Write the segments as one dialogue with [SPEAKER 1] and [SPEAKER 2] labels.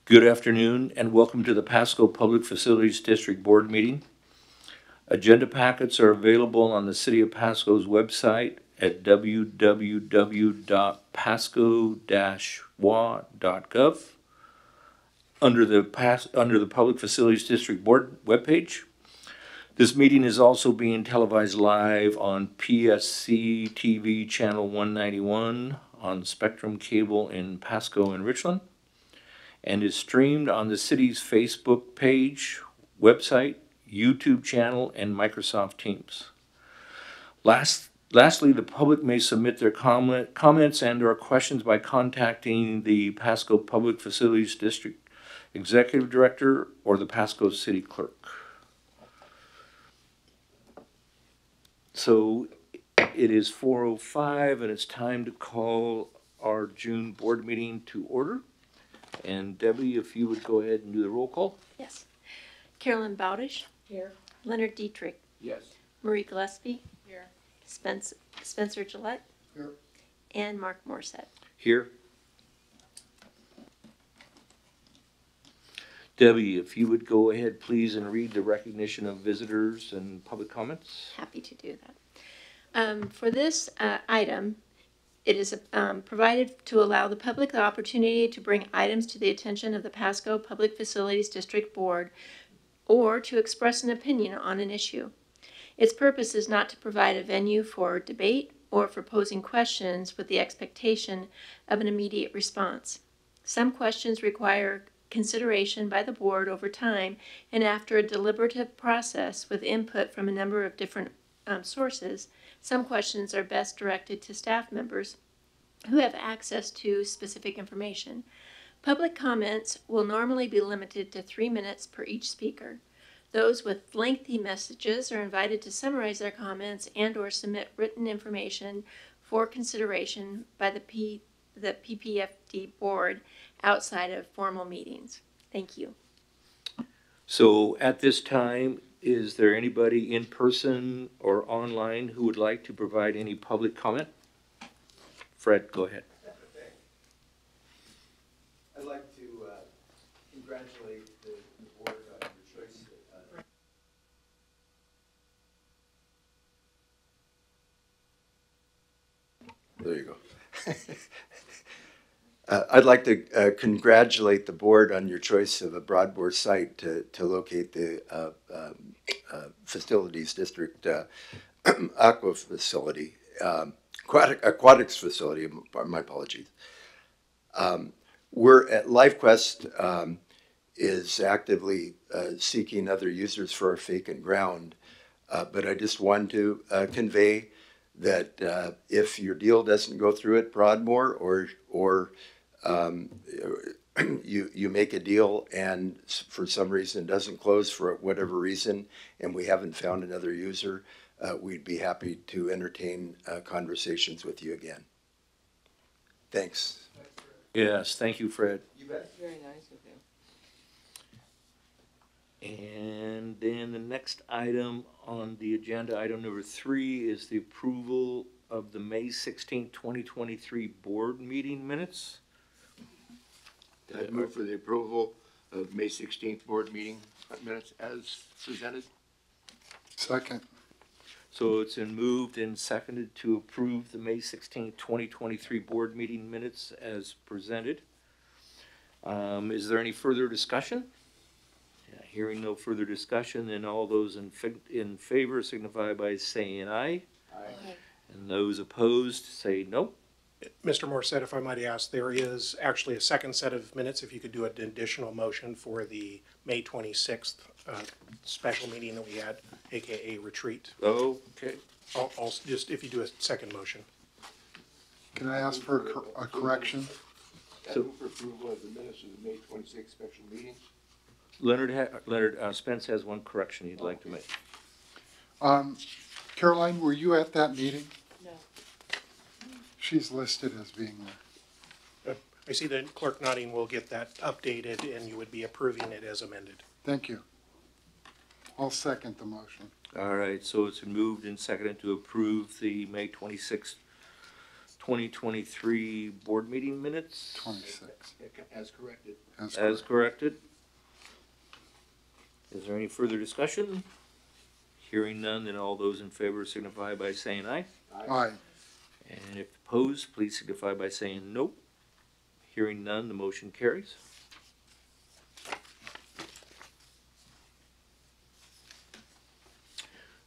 [SPEAKER 1] Good afternoon and welcome to the Pasco Public Facilities District Board meeting. Agenda packets are available on the City of Pasco's website at www.pasco-wa.gov under the Public Facilities District Board webpage. This meeting is also being televised live on PSC-TV channel 191 on Spectrum Cable in Pasco and Richland, and is streamed on the city's Facebook page, website, YouTube channel, and Microsoft Teams. Lastly, the public may submit their comments and/or questions by contacting the Pasco Public Facilities District Executive Director or the Pasco City Clerk. So it is 4:05 and it's time to call our June board meeting to order. And Debbie, if you would go ahead and do the roll call.
[SPEAKER 2] Yes. Carolyn Bowdish.
[SPEAKER 3] Here.
[SPEAKER 2] Leonard Dietrich.
[SPEAKER 1] Yes.
[SPEAKER 2] Marie Gillespie.
[SPEAKER 3] Here.
[SPEAKER 2] Spencer Gillette.
[SPEAKER 3] Here.
[SPEAKER 2] And Mark Morset.
[SPEAKER 1] Here. Debbie, if you would go ahead, please, and read the recognition of visitors and public comments.
[SPEAKER 2] Happy to do that. For this item, it is provided to allow the public the opportunity to bring items to the attention of the Pasco Public Facilities District Board or to express an opinion on an issue. Its purpose is not to provide a venue for debate or for posing questions with the expectation of an immediate response. Some questions require consideration by the board over time and after a deliberative process with input from a number of different sources. Some questions are best directed to staff members who have access to specific information. Public comments will normally be limited to 3 minutes per each speaker. Those with lengthy messages are invited to summarize their comments and/or submit written information for consideration by the PPFD board outside of formal meetings. Thank you.
[SPEAKER 1] So at this time, is there anybody in person or online who would like to provide any public comment? Fred, go ahead.
[SPEAKER 4] I'd like to congratulate the board on your choice. There you go. I'd like to congratulate the board on your choice of a broadbore site to locate the facilities district aqua facility, aquatics facility. My apologies. We're at LifeQuest is actively seeking other users for our vacant ground, but I just want to convey that if your deal doesn't go through at Broadmoor or you make a deal and for some reason it doesn't close for whatever reason and we haven't found another user, we'd be happy to entertain conversations with you again. Thanks.
[SPEAKER 1] Yes, thank you, Fred.
[SPEAKER 4] You bet.
[SPEAKER 3] Very nice of you.
[SPEAKER 1] And then the next item on the agenda, item number 3, is the approval of the May 16, 2023 board meeting minutes.
[SPEAKER 5] I move for the approval of May 16th board meeting minutes as presented.
[SPEAKER 6] Second.
[SPEAKER 1] So it's been moved and seconded to approve the May 16, 2023 board meeting minutes as presented. Is there any further discussion? Yeah, hearing no further discussion, then all those in favor signify by saying aye.
[SPEAKER 5] Aye.
[SPEAKER 1] And those opposed say no.
[SPEAKER 7] Mr. Morset, if I might ask, there is actually a second set of minutes. If you could do an additional motion for the May 26th special meeting that we had, aka retreat.
[SPEAKER 1] Oh, okay.
[SPEAKER 7] I'll just if you do a second motion.
[SPEAKER 6] Can I ask for a correction?
[SPEAKER 5] I move for approval of the minutes of the May 26th special meeting.
[SPEAKER 1] Leonard Spence has one correction he'd like to make.
[SPEAKER 6] Caroline, were you at that meeting?
[SPEAKER 3] No.
[SPEAKER 6] She's listed as being there.
[SPEAKER 7] I see the clerk nodding. We'll get that updated and you would be approving it as amended.
[SPEAKER 6] Thank you. I'll second the motion.
[SPEAKER 1] All right, so it's been moved and seconded to approve the May 26th, 2023 board meeting minutes
[SPEAKER 6] 26.
[SPEAKER 5] As corrected.
[SPEAKER 6] That's
[SPEAKER 1] as
[SPEAKER 6] correct.
[SPEAKER 1] corrected. Is there any further discussion? Hearing none, then all those in favor signify by saying aye.
[SPEAKER 6] Aye.
[SPEAKER 1] And if opposed, please signify by saying no. Hearing none, the motion carries.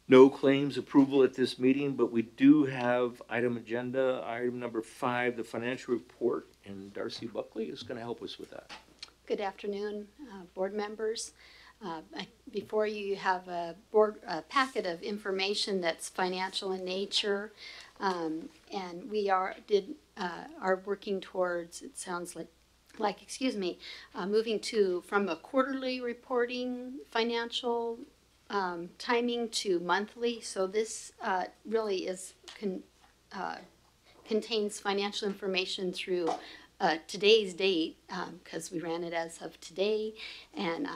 [SPEAKER 1] No claims approval at this meeting, but we do have item number 5, the financial report, and Darcy Buckley is going to help us with that.
[SPEAKER 3] Good afternoon, board members. Before you have a packet of information that's financial in nature, and we are working towards, it sounds like excuse me, moving from a quarterly reporting financial timing to monthly. So this really contains financial information through today's date, because we ran it as of today, and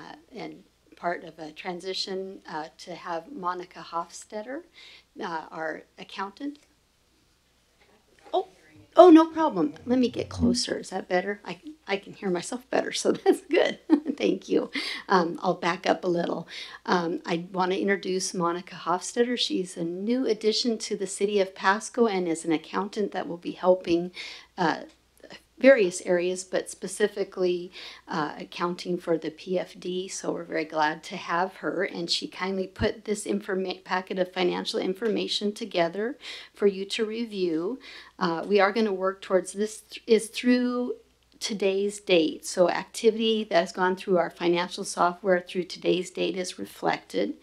[SPEAKER 3] part of a transition to have Monica Hofstetter, our accountant. Oh, no problem. Let me get closer. Is that better? I can hear myself better, so that's good. Thank you. I'll back up a little. I want to introduce Monica Hofstetter. She's a new addition to the city of Pasco and is an accountant that will be helping various areas, but specifically accounting for the PFD. So we're very glad to have her, and she kindly put this packet of financial information together for you to review. We are going to work towards this is through today's date. So activity that has gone through our financial software through today's date is reflected,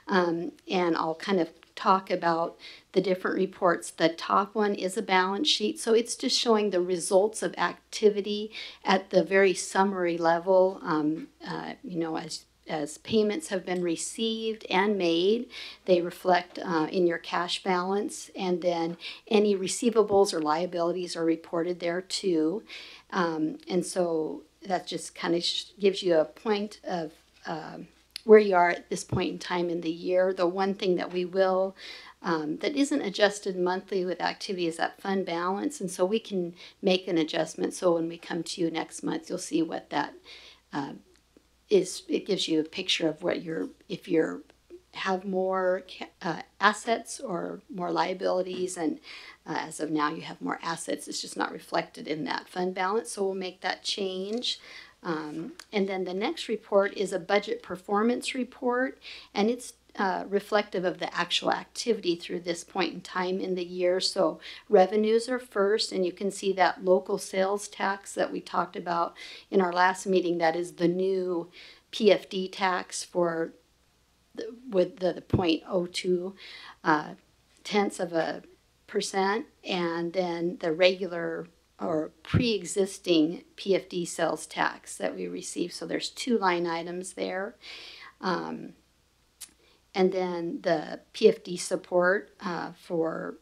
[SPEAKER 3] and I'll kind of talk about the different reports. The top one is a balance sheet, so it's just showing the results of activity at the very summary level. As payments have been received and made, they reflect in your cash balance, and then any receivables or liabilities are reported there too. And so that just kind of gives you a point of where you are at this point in time in the year. The one thing that we will that isn't adjusted monthly with activity is that fund balance, and so we can make an adjustment. So when we come to you next month, you'll see what that is. It gives you a picture of what if you're have more assets or more liabilities, and as of now you have more assets. It's just not reflected in that fund balance, so we'll make that change. And then the next report is a budget performance report, and it's reflective of the actual activity through this point in time in the year. So revenues are first, and you can see that local sales tax that we talked about in our last meeting. That is the new PFD tax with the 0.02 tenths of a percent, and then the regular or pre-existing PFD sales tax that we receive. So there's 2 line items there. And then the PFD support for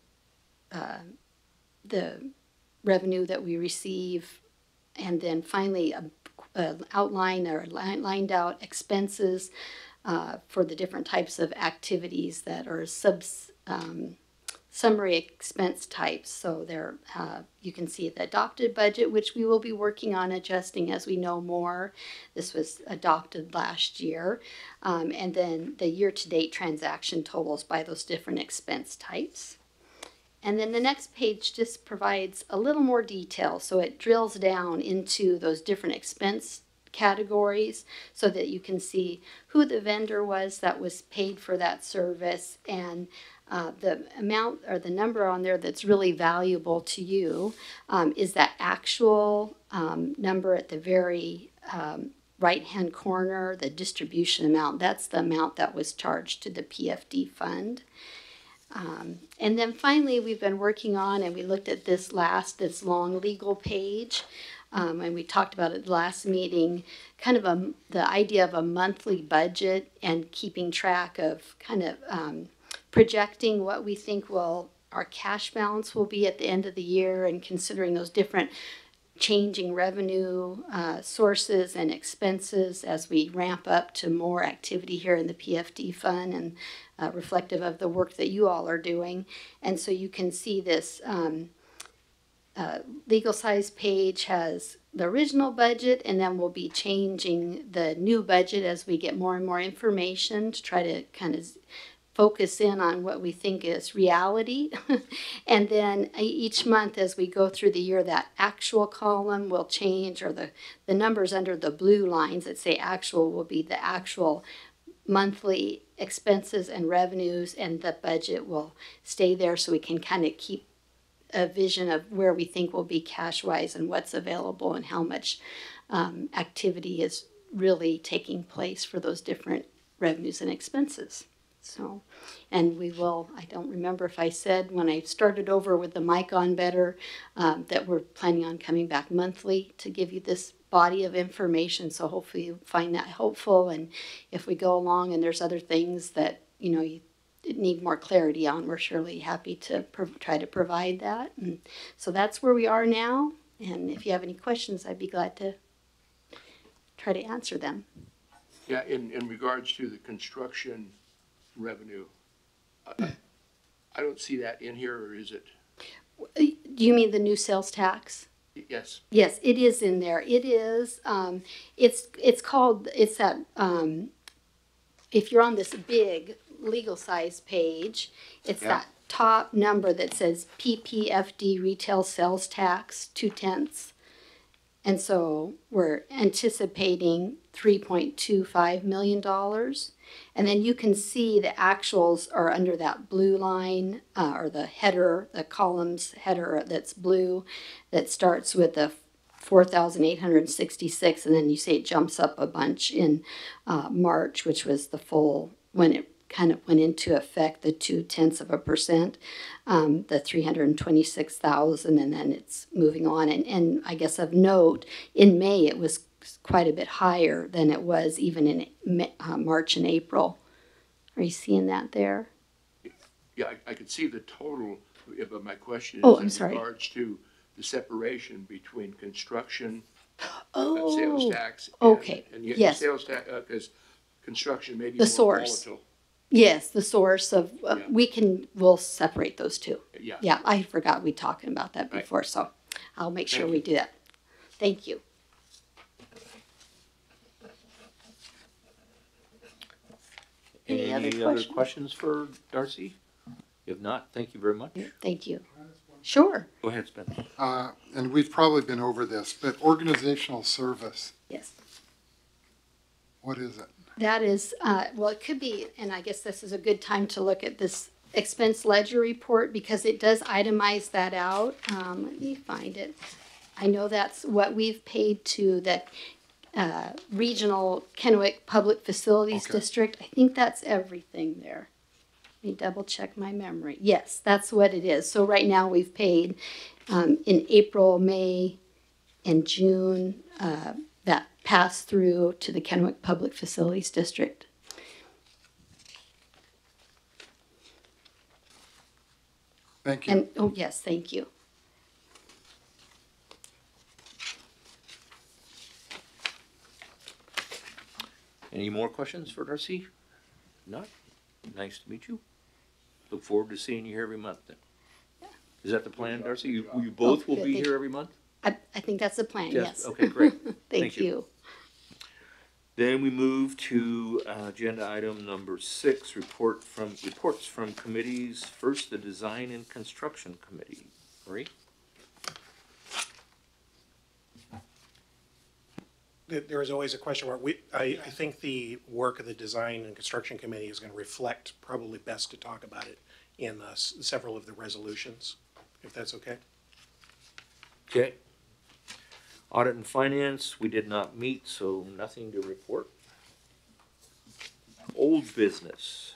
[SPEAKER 3] the revenue that we receive. And then finally, outline or lined out expenses for the different types of activities that are summary expense types. So there you can see the adopted budget, which we will be working on adjusting as we know more. This was adopted last year. And then the year-to-date transaction totals by those different expense types. And then the next page just provides a little more detail. So it drills down into those different expense categories so that you can see who the vendor was that was paid for that service, and the amount or the number on there that's really valuable to you is that actual number at the very right-hand corner, the distribution amount. That's the amount that was charged to the PFD fund. And then finally, we've been working on, and we looked at this long legal page, and we talked about it at the last meeting, kind of the idea of a monthly budget and keeping track of kind of projecting what we think our cash balance will be at the end of the year, and considering those different changing revenue sources and expenses as we ramp up to more activity here in the PFD fund, and reflective of the work that you all are doing. And so you can see this legal size page has the original budget, and then we'll be changing the new budget as we get more and more information to try to kind of focus in on what we think is reality. And then each month as we go through the year, that actual column will change, or the numbers under the blue lines that say actual will be the actual monthly expenses and revenues, and the budget will stay there so we can kind of keep a vision of where we think we'll be cash-wise and what's available and how much activity is really taking place for those different revenues and expenses. So, and we will, I don't remember if I said when I started over with the mic on better, that we're planning on coming back monthly to give you this body of information. So hopefully you find that helpful. And if we go along and there's other things that, you know, you need more clarity on, we're surely happy to try to provide that. And so that's where we are now. And if you have any questions, I'd be glad to try to answer them.
[SPEAKER 5] Yeah, in regards to the construction revenue, I don't see that in here, or is it?
[SPEAKER 3] Do you mean the new sales tax?
[SPEAKER 5] Yes.
[SPEAKER 3] Yes, it is in there. It is. It's called. It's that. If you're on this big legal size page, it's that top number that says PPFD retail sales tax 2/10, and so we're anticipating $3.25 million. And then you can see the actuals are under that blue line, or the header, the columns header that's blue, that starts with the 4,866, and then you see it jumps up a bunch in March, which was the full, when it kind of went into effect, the 0.2%, the 326,000, and then it's moving on. And I guess of note, in May it was quite a bit higher than it was even in March and April. Are you seeing that there?
[SPEAKER 5] Yeah, I could see the total, but my question is
[SPEAKER 3] I'm
[SPEAKER 5] in
[SPEAKER 3] sorry.
[SPEAKER 5] regards to the separation between construction,
[SPEAKER 3] Oh,
[SPEAKER 5] sales tax,
[SPEAKER 3] okay.
[SPEAKER 5] and
[SPEAKER 3] Yes.
[SPEAKER 5] sales tax, because construction may be
[SPEAKER 3] The
[SPEAKER 5] more
[SPEAKER 3] source.
[SPEAKER 5] volatile.
[SPEAKER 3] Yes, the source of,
[SPEAKER 5] Yeah.
[SPEAKER 3] we'll separate those two.
[SPEAKER 5] Yeah.
[SPEAKER 3] Yeah, I forgot we talking about that
[SPEAKER 5] Right.
[SPEAKER 3] before, so I'll make sure
[SPEAKER 5] Thank
[SPEAKER 3] we
[SPEAKER 5] you.
[SPEAKER 3] do that. Thank you. Any other questions?
[SPEAKER 1] questions for Darcy? If not, thank you very much.
[SPEAKER 3] Thank you. Sure.
[SPEAKER 1] Go ahead, Spencer.
[SPEAKER 6] And we've probably been over this, but organizational service,
[SPEAKER 3] Yes.
[SPEAKER 6] what is it?
[SPEAKER 3] That is, well, it could be, and I guess this is a good time to look at this expense ledger report because it does itemize that out. Let me find it. I know that's what we've paid to the Regional Kennewick Public Facilities
[SPEAKER 6] Okay.
[SPEAKER 3] District. I think that's everything there. Let me double check my memory. Yes, that's what it is. So right now we've paid in April, May, and June that pass through to the Kennewick Public Facilities District.
[SPEAKER 6] Thank you.
[SPEAKER 3] And, oh yes, thank you.
[SPEAKER 1] Any more questions for Darcy? Not? Nice to meet you. Look forward to seeing you here every month then. Is that the plan, Darcy? You both will
[SPEAKER 3] good,
[SPEAKER 1] be
[SPEAKER 3] thank
[SPEAKER 1] here every month?
[SPEAKER 3] I think that's the plan, yes.
[SPEAKER 1] Okay, great.
[SPEAKER 3] Thank you.
[SPEAKER 1] Then we move to agenda item number 6, reports from committees. First, the Design and Construction Committee. Marie?
[SPEAKER 7] There is always a question mark. I think the work of the Design and Construction Committee is going to reflect, probably best to talk about it in several of the resolutions, if that's okay.
[SPEAKER 1] Okay. Audit and Finance, we did not meet, so nothing to report. Old Business.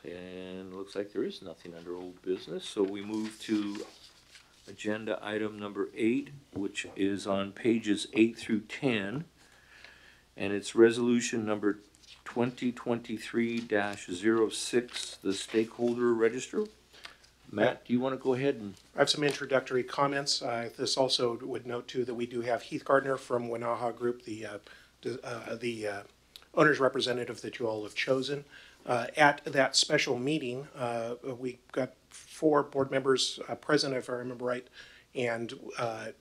[SPEAKER 1] And it looks like there is nothing under Old Business, so we move to agenda item number 8, which is on pages 8 through 10. And it's resolution number 2023-06, the Stakeholder Register. Matt, do you want to go ahead and?
[SPEAKER 7] I have some introductory comments. This also would note too that we do have Heath Gardner from Winaha Group, the owner's representative that you all have chosen. At that special meeting, we got 4 board members present, if I remember right. And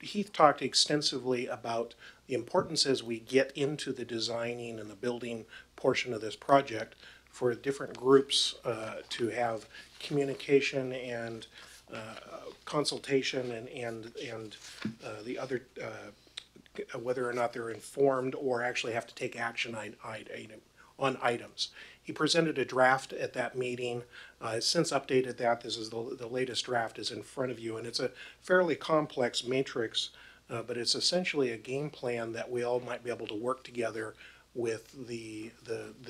[SPEAKER 7] Heath talked extensively about the importance as we get into the designing and the building portion of this project for different groups to have communication and consultation and the other, whether or not they're informed or actually have to take action on items. He presented a draft at that meeting. Since updated that, this is the latest draft is in front of you, and it's a fairly complex matrix, but it's essentially a game plan that we all might be able to work together with the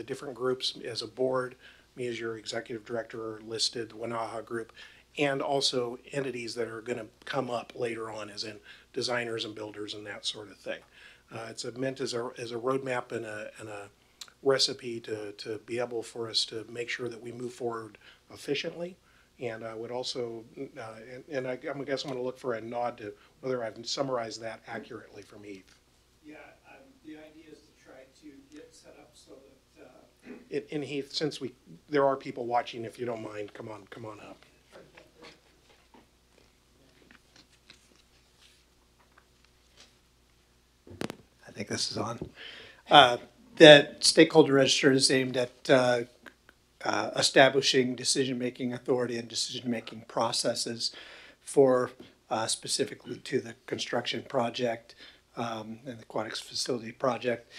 [SPEAKER 7] different groups as a board. Me as your executive director listed, the Wanaha group, and also entities that are going to come up later on, as in designers and builders and that sort of thing. It's meant as a roadmap and a recipe to be able for us to make sure that we move forward efficiently. And I would also, I guess I'm going to look for a nod to whether I've summarized that accurately from Heath.
[SPEAKER 8] Yeah, the idea is to try to get set up so that.
[SPEAKER 7] And Heath, since there are people watching, if you don't mind, come on up.
[SPEAKER 8] I think this is on. That stakeholder register is aimed at establishing decision-making authority and decision-making processes for specifically to the construction project and the Aquatics facility project.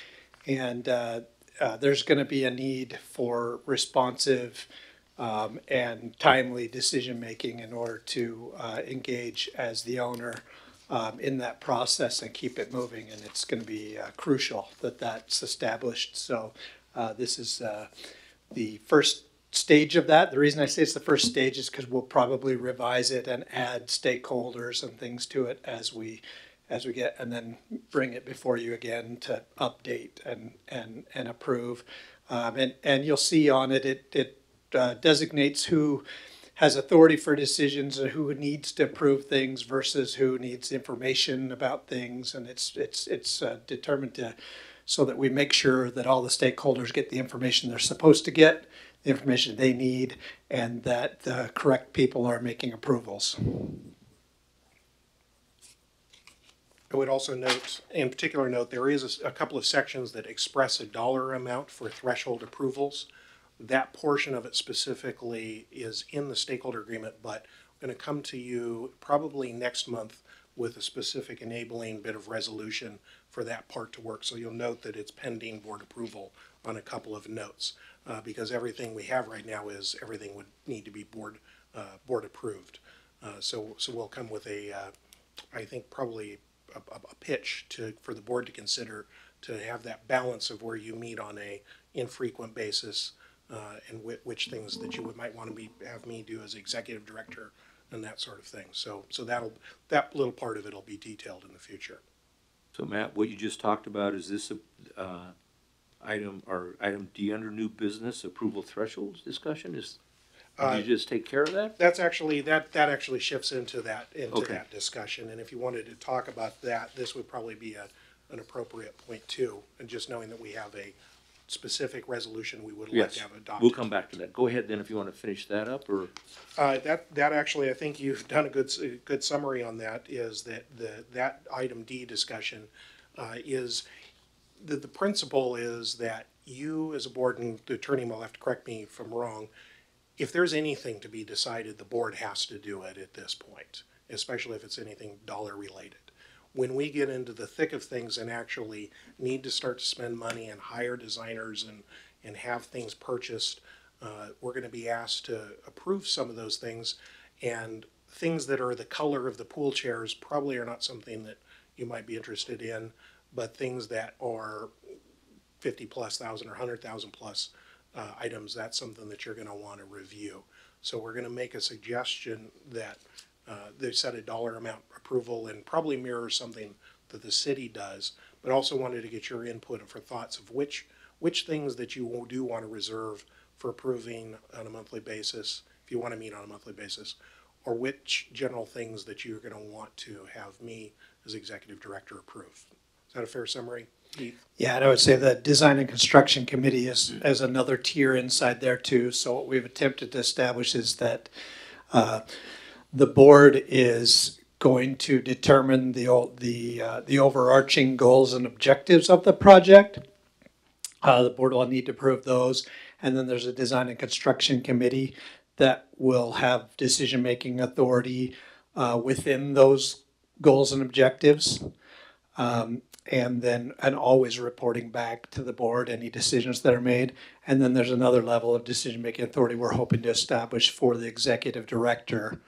[SPEAKER 8] And there's going to be a need for responsive and timely decision-making in order to engage as the owner in that process and keep it moving. And it's going to be crucial that that's established. So this is the first stage of that. The reason I say it's the first stage is because we'll probably revise it and add stakeholders and things to it as we get, and then bring it before you again to update and approve. And you'll see on it, it designates who has authority for decisions and who needs to approve things versus who needs information about things. And it's determined to, so that we make sure that all the stakeholders get the information they're supposed to get, the information they need, and that the correct people are making approvals.
[SPEAKER 7] I would also note, in particular note, there is a couple of sections that express a dollar amount for threshold approvals. That portion of it specifically is in the stakeholder agreement, but I'm going to come to you probably next month with a specific enabling bit of resolution for that part to work. So you'll note that it's pending board approval on a couple of notes, because everything we have right now is everything would need to be board approved. So we'll come with I think probably a pitch for the board to consider, to have that balance of where you meet on a infrequent basis, and which things that you might want to have me do as executive director and that sort of thing. So that little part of it will be detailed in the future.
[SPEAKER 1] So Matt, what you just talked about, is this item D under new business approval thresholds discussion? Did you just take care of that?
[SPEAKER 7] That's actually that actually shifts into that
[SPEAKER 1] Okay.
[SPEAKER 7] that discussion. And if you wanted to talk about that, this would probably be an appropriate point too. And just knowing that we have a specific resolution we would like to have adopted.
[SPEAKER 1] We'll come back to that. Go ahead then if you want to finish that up, or
[SPEAKER 7] that actually, I think you've done a good summary on that. Is that item D discussion is the principle is that you as a board, and the attorney will have to correct me if I'm wrong, if there's anything to be decided, the board has to do it at this point, especially if it's anything dollar related. When we get into the thick of things and actually need to start to spend money and hire designers and have things purchased, we're going to be asked to approve some of those things. And things that are the color of the pool chairs probably are not something that you might be interested in, but things that are 50,000+ or 100,000+ items, that's something that you're going to want to review. So we're going to make a suggestion that they set a dollar amount approval and probably mirror something that the city does, but also wanted to get your input and for thoughts of which things that you do want to reserve for approving on a monthly basis, if you want to meet on a monthly basis, or which general things that you're going to want to have me as executive director approve. Is that a fair summary, Heath?
[SPEAKER 8] Yeah, and I would say the Design and Construction Committee is another tier inside there too. So what we've attempted to establish is that The board is going to determine the overarching goals and objectives of the project. The board will need to approve those, and then there's a design and construction committee that will have decision-making authority within those goals and objectives. And always reporting back to the board any decisions that are made. And then there's another level of decision-making authority we're hoping to establish for the executive director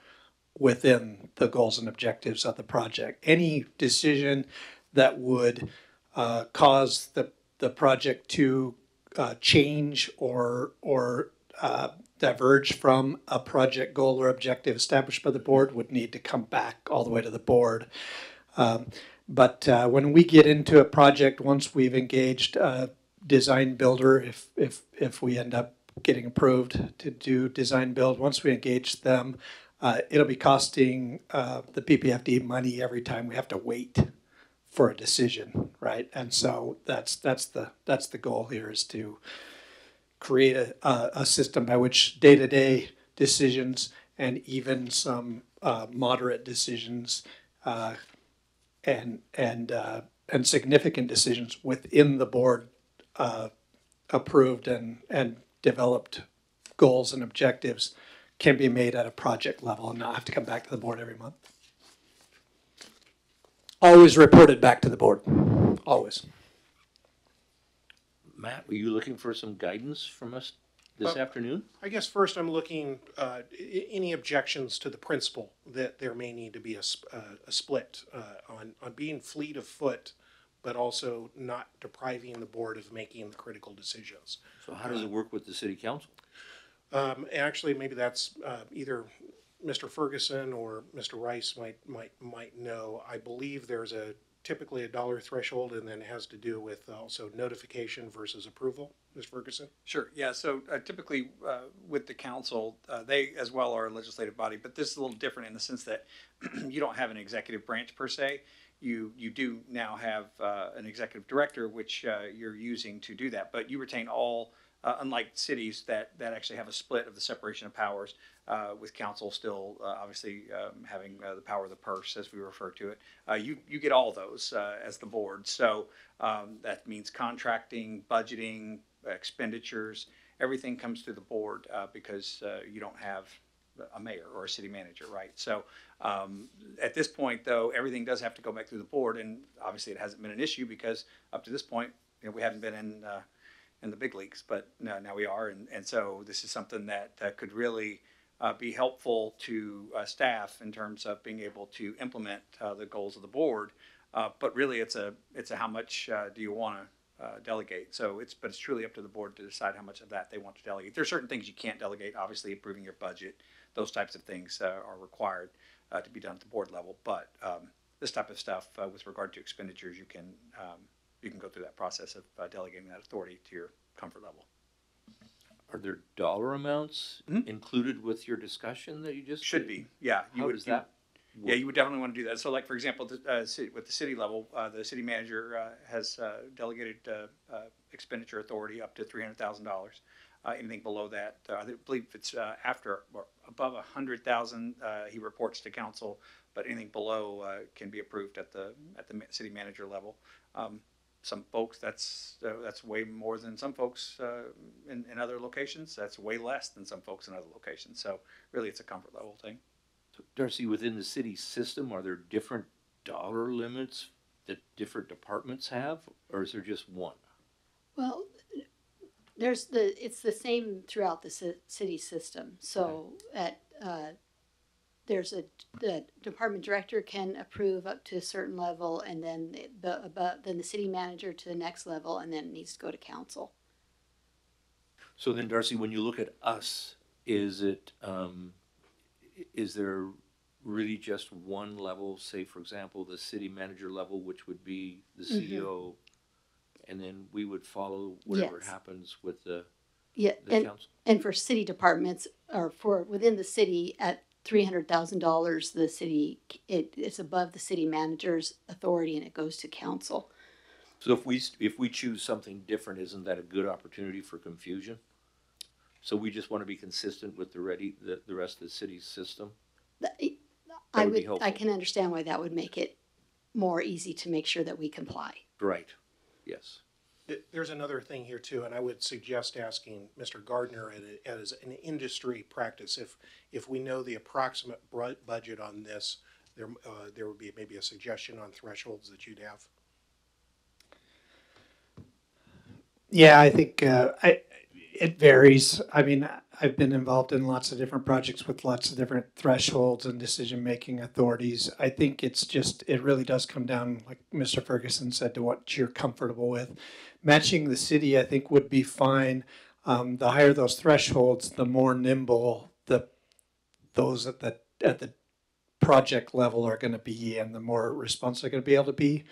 [SPEAKER 8] within the goals and objectives of the project. Any decision that would cause the project to change or diverge from a project goal or objective established by the board would need to come back all the way to the board. But when we get into a project, once we've engaged a design builder, if we end up getting approved to do design build, once we engage them, it'll be costing the PPFD money every time we have to wait for a decision, right? And so that's the goal here, is to create a system by which day-to-day decisions and even some moderate decisions and significant decisions within the board approved and developed goals and objectives can be made at a project level and not have to come back to the board every month. Always reported back to the board, always.
[SPEAKER 1] Matt, were you looking for some guidance from us this afternoon?
[SPEAKER 7] I guess first I'm looking, any objections to the principle that there may need to be a split on being fleet of foot, but also not depriving the board of making the critical decisions.
[SPEAKER 1] So how does it work with the city council?
[SPEAKER 7] Actually, maybe that's either Mr. Ferguson or Mr. Rice might know. I believe there's typically a dollar threshold, and then it has to do with also notification versus approval. Ms. Ferguson?
[SPEAKER 9] Sure. Yeah. So typically with the council, they as well are a legislative body, but this is a little different in the sense that you don't have an executive branch per se. You do now have an executive director, which you're using to do that, but you retain all, unlike cities that actually have a split of the separation of powers, with council still obviously having the power of the purse, as we refer to it. You get all those as the board. So that means contracting, budgeting, expenditures, everything comes through the board because you don't have a mayor or a city manager, right? So at this point, though, everything does have to go back through the board, and obviously it hasn't been an issue because up to this point, we haven't been in the big leagues, but now we are, and so this is something that could really be helpful to staff in terms of being able to implement the goals of the board. But really, it's a how much do you want to delegate? So it's truly up to the board to decide how much of that they want to delegate. There are certain things you can't delegate. Obviously, approving your budget, those types of things are required to be done at the board level. But this type of stuff, with regard to expenditures, you can go through that process of delegating that authority to your comfort level.
[SPEAKER 1] Are there dollar amounts included with your discussion that you just
[SPEAKER 9] should be? Yeah.
[SPEAKER 1] How does that work?
[SPEAKER 9] Yeah, you would definitely want to do that. So, like for example, with the city level, the city manager has delegated expenditure authority up to $300,000. Anything below that, I believe it's after or above $100,000, he reports to council. But anything below can be approved at the city manager level. Some folks, that's way more than some folks in other locations. That's way less than some folks in other locations. So really, it's a comfort level thing.
[SPEAKER 1] So Darcy, within the city system, are there different dollar limits that different departments have, or is there just one?
[SPEAKER 3] Well, it's the same throughout the city system. So the department director can approve up to a certain level, and then the city manager to the next level, and then it needs to go to council.
[SPEAKER 1] So then, Darcy, when you look at us, is there really just one level? Say, for example, the city manager level, which would be the CEO, and then we would follow whatever happens with the council.
[SPEAKER 3] And for city departments, or for within the city at $300,000, the city it's above the city manager's authority, and it goes to council.
[SPEAKER 1] So if we choose something different, isn't that a good opportunity for confusion? So we just want to be consistent with the rest of the city's system?
[SPEAKER 3] I
[SPEAKER 1] would be
[SPEAKER 3] would,
[SPEAKER 1] helpful.
[SPEAKER 3] I can understand why that would make it more easy to make sure that we comply.
[SPEAKER 1] Right, yes.
[SPEAKER 7] There's another thing here too, and I would suggest asking Mr. Gardner as an industry practice, if we know the approximate budget on this, there would be maybe a suggestion on thresholds that you'd have.
[SPEAKER 8] Yeah, I think it varies. I mean, I've been involved in lots of different projects with lots of different thresholds and decision-making authorities. I think it really does come down, like Mr. Ferguson said, to what you're comfortable with. Matching the city, I think, would be fine. The higher those thresholds, the more nimble those at the project level are going to be, and the more responsive they're going to be able to be.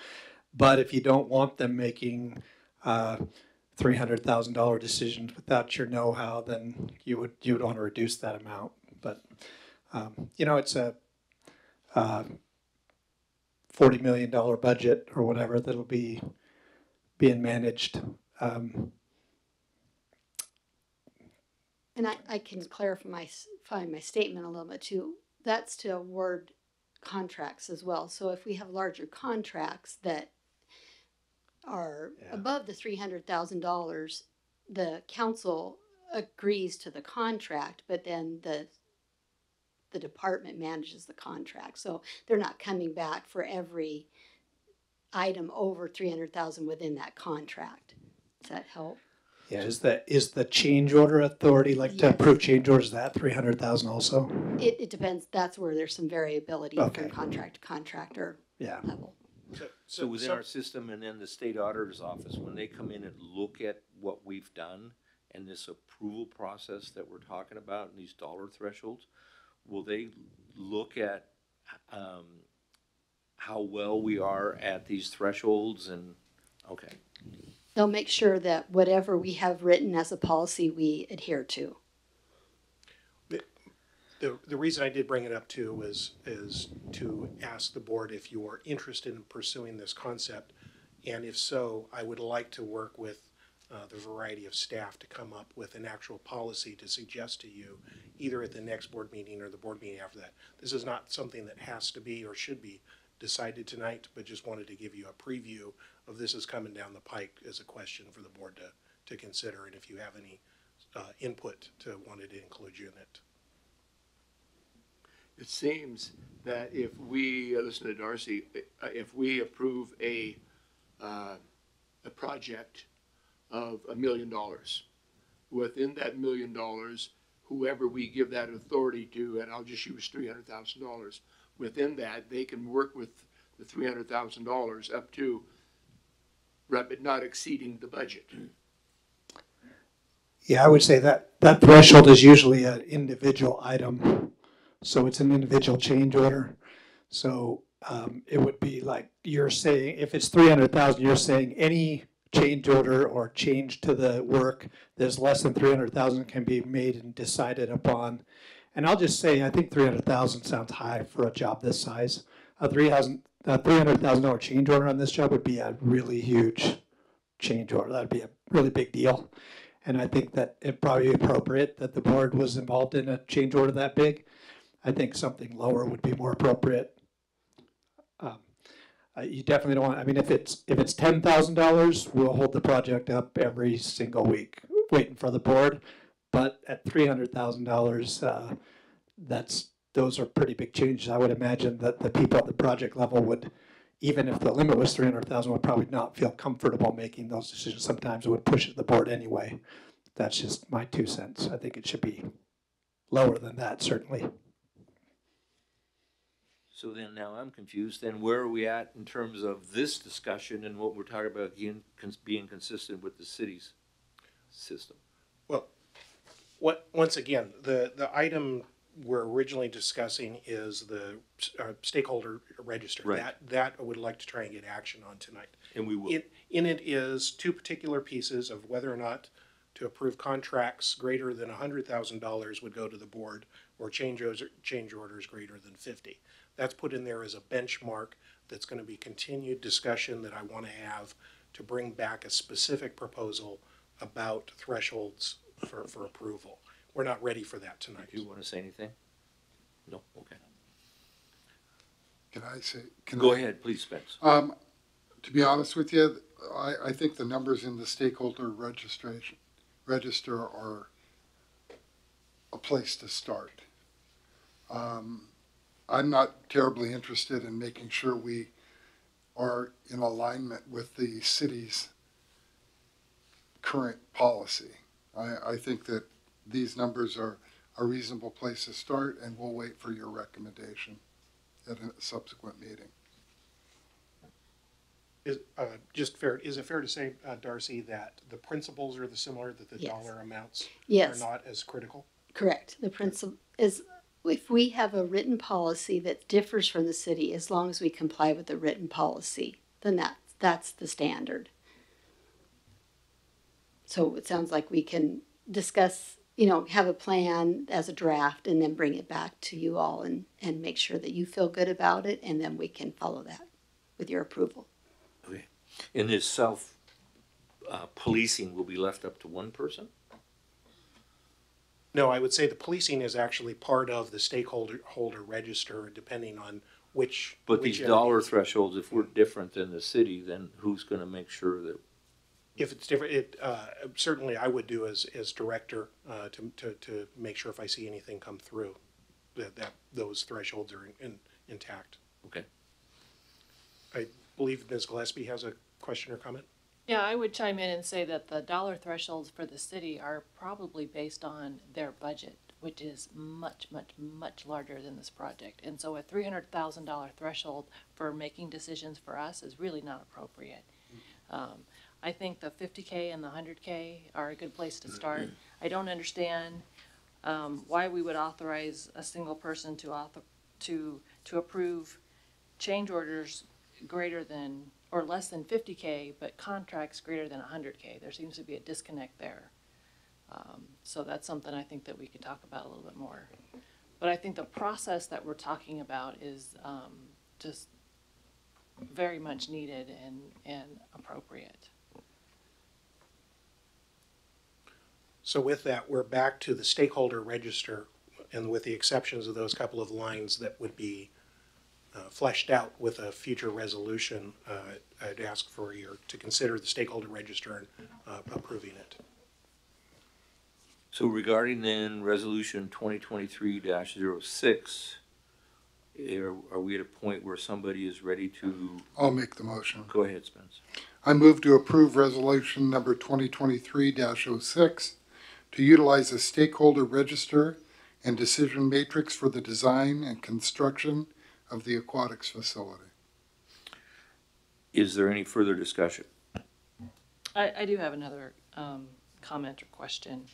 [SPEAKER 8] But if you don't want them making $300,000 decisions without your know-how, then you would want to reduce that amount. But it's a $40 million budget or whatever that'll be being managed.
[SPEAKER 3] And I can clarify my statement a little bit too. That's to award contracts as well. So if we have larger contracts that are above the $300,000, the council agrees to the contract, but then the department manages the contract. So they're not coming back for every item over $300,000 within that contract. Does that help?
[SPEAKER 8] Yeah, is the change order authority, like to
[SPEAKER 3] Yes.
[SPEAKER 8] approve change orders, is that $300,000 also?
[SPEAKER 3] It depends. That's where there's some variability
[SPEAKER 8] Okay.
[SPEAKER 3] from contract to contractor
[SPEAKER 8] Yeah.
[SPEAKER 3] level.
[SPEAKER 1] So within our system and then the state auditor's office, when they come in and look at what we've done and this approval process that we're talking about and these dollar thresholds, will they look at how well we are at these thresholds and, okay.
[SPEAKER 3] They'll make sure that whatever we have written as a policy, we adhere to.
[SPEAKER 7] The reason I did bring it up too is to ask the board if you are interested in pursuing this concept. And if so, I would like to work with the variety of staff to come up with an actual policy to suggest to you, either at the next board meeting or the board meeting after that. This is not something that has to be or should be decided tonight, but just wanted to give you a preview of this is coming down the pike as a question for the board to consider, and if you have any input to wanted to include you in it.
[SPEAKER 5] It seems that if we, listen to Darcy, if we approve a project of $1 million, within that $1 million, whoever we give that authority to, and I'll just use $300,000, within that, they can work with the $300,000 up to, but not exceeding the budget.
[SPEAKER 8] Yeah, I would say that threshold is usually an individual item. So it's an individual change order. So it would be like you're saying, if it's 300,000, you're saying any change order or change to the work that's less than 300,000 can be made and decided upon. And I'll just say, I think 300,000 sounds high for a job this size. A $300,000 change order on this job would be a really huge change order. That'd be a really big deal. And I think that it'd probably be appropriate that the board was involved in a change order that big. I think something lower would be more appropriate. You definitely don't want, I mean, if it's $10,000, we'll hold the project up every single week waiting for the board. But at $300,000, those are pretty big changes. I would imagine that the people at the project level would, even if the limit was 300,000, would probably not feel comfortable making those decisions. Sometimes it would push it to the board anyway. That's just my 2 cents. I think it should be lower than that, certainly.
[SPEAKER 1] So then now I'm confused. Then where are we at in terms of this discussion and what we're talking about again, being consistent with the city's system?
[SPEAKER 7] Well, once again, the item we're originally discussing is the stakeholder register.
[SPEAKER 1] Right.
[SPEAKER 7] That I would like to try and get action on tonight.
[SPEAKER 1] And we will.
[SPEAKER 7] In it is 2 particular pieces of whether or not to approve contracts greater than $100,000 would go to the board, or change orders greater than 50. That's put in there as a benchmark that's going to be continued discussion that I want to have to bring back a specific proposal about thresholds for approval. We're not ready for that tonight.
[SPEAKER 1] Do you want to say anything? No? Okay.
[SPEAKER 6] Can I say?
[SPEAKER 1] Go ahead, please, Spence.
[SPEAKER 6] To be honest with you, I think the numbers in the stakeholder register are a place to start. I'm not terribly interested in making sure we are in alignment with the city's current policy. I think that these numbers are a reasonable place to start, and we'll wait for your recommendation at a subsequent meeting.
[SPEAKER 7] Is it fair to say, Darcy, that the principles are similar, that the
[SPEAKER 3] Yes.
[SPEAKER 7] dollar amounts
[SPEAKER 3] Yes.
[SPEAKER 7] are not as critical?
[SPEAKER 3] Correct. The principle is if we have a written policy that differs from the city, as long as we comply with the written policy, then that's the standard. So it sounds like we can discuss, have a plan as a draft and then bring it back to you all and make sure that you feel good about it, and then we can follow that with your approval.
[SPEAKER 1] Okay. And this self-policing will be left up to one person?
[SPEAKER 7] No, I would say the policing is actually part of the stakeholder register, depending on which.
[SPEAKER 1] But
[SPEAKER 7] which
[SPEAKER 1] these
[SPEAKER 7] area.
[SPEAKER 1] dollar thresholds, if we're different than the city, then who's going to make sure that?
[SPEAKER 7] If it's different, certainly I would do as director to make sure if I see anything come through that those thresholds are intact.
[SPEAKER 1] Okay.
[SPEAKER 7] I believe Ms. Gillespie has a question or comment.
[SPEAKER 10] Yeah, I would chime in and say that the dollar thresholds for the city are probably based on their budget, which is much, much, much larger than this project. And so a $300,000 threshold for making decisions for us is really not appropriate. I think the 50K and the 100K are a good place to start. I don't understand why we would authorize a single person to approve change orders greater than or less than 50K, but contracts greater than 100K. There seems to be a disconnect there. So that's something I think that we could talk about a little bit more. But I think the process that we're talking about is just very much needed and appropriate.
[SPEAKER 7] So with that, we're back to the stakeholder register, and with the exceptions of those couple of lines that would be fleshed out with a future resolution, I'd ask for to consider the stakeholder register and approving it.
[SPEAKER 1] So regarding then resolution 2023-06, are we at a point where somebody is ready to?
[SPEAKER 6] I'll make the motion.
[SPEAKER 1] Go ahead, Spence.
[SPEAKER 6] I move to approve resolution number 2023-06 to utilize a stakeholder register and decision matrix for the design and construction of the aquatics facility.
[SPEAKER 1] Is there any further discussion?
[SPEAKER 10] I do have another comment or question.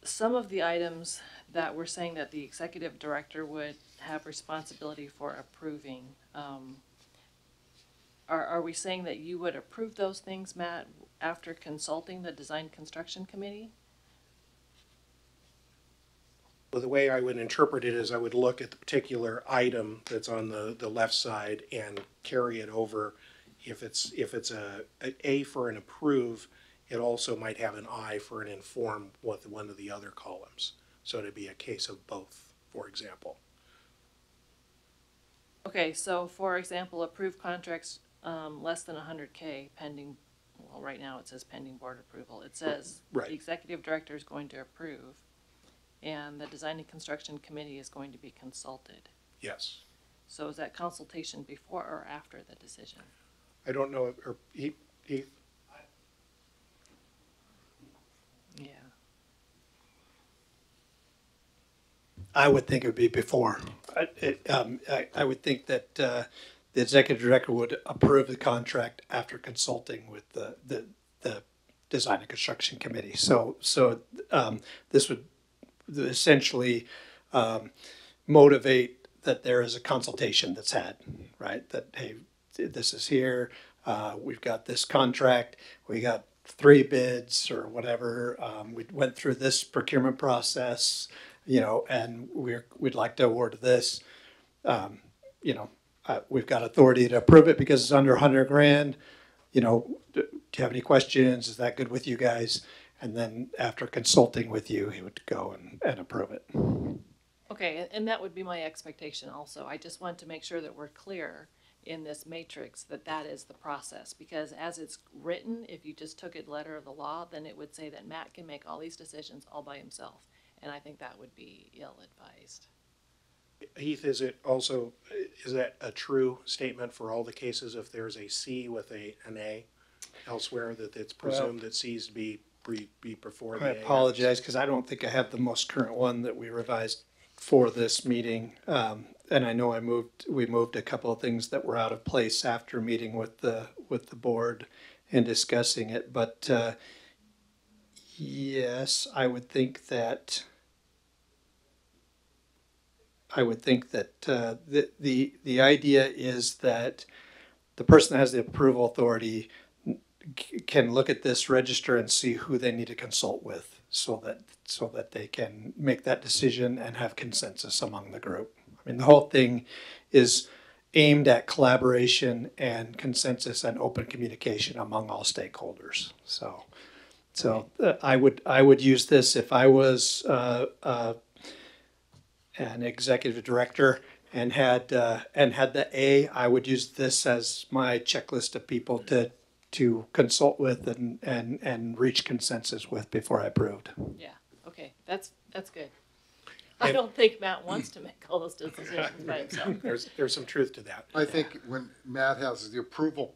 [SPEAKER 10] Some of the items that we're saying that the executive director would have responsibility for approving, are we saying that you would approve those things, Matt, after consulting the design construction committee?
[SPEAKER 7] Well, the way I would interpret it is I would look at the particular item that's on the left side and carry it over. If it's a A for an approve, it also might have an I for an inform with one of the other columns. So it'd be a case of both, for example.
[SPEAKER 10] Okay, so for example, approved contracts less than 100K pending, well, right now it says pending board approval. It says
[SPEAKER 7] Right.
[SPEAKER 10] the executive director is going to approve and the design and construction committee is going to be consulted.
[SPEAKER 7] Yes.
[SPEAKER 10] So is that consultation before or after the decision?
[SPEAKER 7] I don't know, or Heath?
[SPEAKER 10] Yeah.
[SPEAKER 8] I would think it would be before. I would think that the executive director would approve the contract after consulting with the design and construction committee. So this would essentially motivate that there is a consultation that's had, right? That, hey, this is here, we've got this contract, we got 3 bids or whatever, we went through this procurement process, and we'd like to award this. We've got authority to approve it because it's under $100,000. Do you have any questions? Is that good with you guys? And then after consulting with you, he would go and approve it.
[SPEAKER 10] Okay, and that would be my expectation also. I just want to make sure that we're clear in this matrix that that is the process, because as it's written, if you just took it letter of the law, then it would say that Matt can make all these decisions all by himself, and I think that would be ill-advised.
[SPEAKER 7] Heath, is that a true statement for all the cases if there's a C with an A elsewhere, that it's presumed that C's be before the
[SPEAKER 8] I
[SPEAKER 7] A?
[SPEAKER 8] apologize because I don't think I have the most current one that we revised for this meeting. And I know we moved a couple of things that were out of place after meeting with the board and discussing it. But yes, I would think that the idea is that the person that has the approval authority can look at this register and see who they need to consult with, so that they can make that decision and have consensus among the group. I mean, the whole thing is aimed at collaboration and consensus and open communication among all stakeholders. So I would use this if I was an executive director and had the A. I would use this as my checklist of people to consult with and reach consensus with before I approved.
[SPEAKER 10] Yeah, okay, that's good. I don't think Matt wants to make all those decisions by himself.
[SPEAKER 7] There's some truth to that.
[SPEAKER 6] I think when Matt has the approval,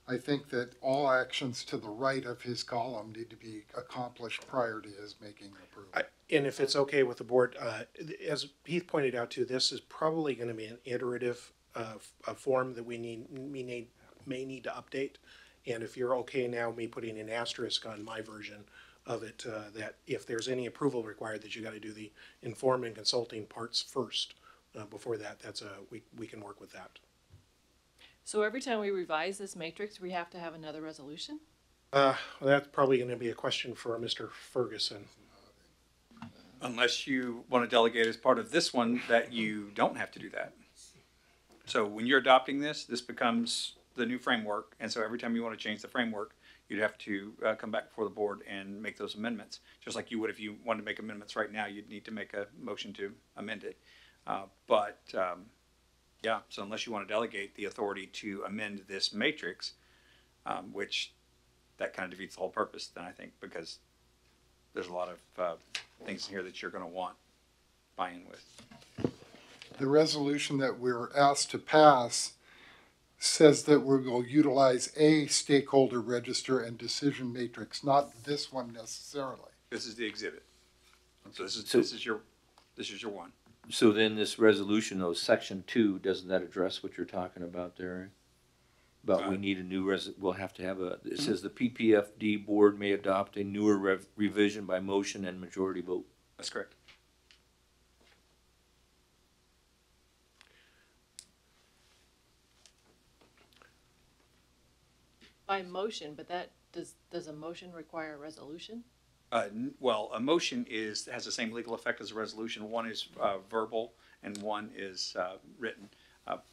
[SPEAKER 6] I think that all actions to the right of his column need to be accomplished prior to his making approval.
[SPEAKER 7] And if it's okay with the board, as Heath pointed out too, this is probably going to be an iterative a form that we may need to update. And if you're okay now, me putting an asterisk on my version of it, that if there's any approval required, that you got to do the informed and consulting parts first. Before that, we can work with that.
[SPEAKER 10] So every time we revise this matrix, we have to have another resolution?
[SPEAKER 7] That's probably going to be a question for Mr. Ferguson.
[SPEAKER 9] Unless you want to delegate as part of this one that you don't have to do that. So when you're adopting this becomes the new framework, and so every time you want to change the framework, you'd have to come back before the board and make those amendments. Just like you would if you wanted to make amendments right now, you'd need to make a motion to amend it. Yeah, so unless you want to delegate the authority to amend this matrix, which that kind of defeats the whole purpose, then I think, because there's a lot of things in here that you're going to want buy-in with.
[SPEAKER 6] The resolution that we're asked to pass says that we will utilize a stakeholder register and decision matrix, not this one necessarily.
[SPEAKER 9] This is the exhibit. So this is your one.
[SPEAKER 1] So then this resolution, though, section 2, doesn't that address what you're talking about there? About we need a new we'll have to have it says the PPFD board may adopt a newer revision by motion and majority vote.
[SPEAKER 9] That's correct.
[SPEAKER 10] By motion, but that, does a motion require a resolution?
[SPEAKER 9] Well, a motion has the same legal effect as a resolution. One is verbal and one is written.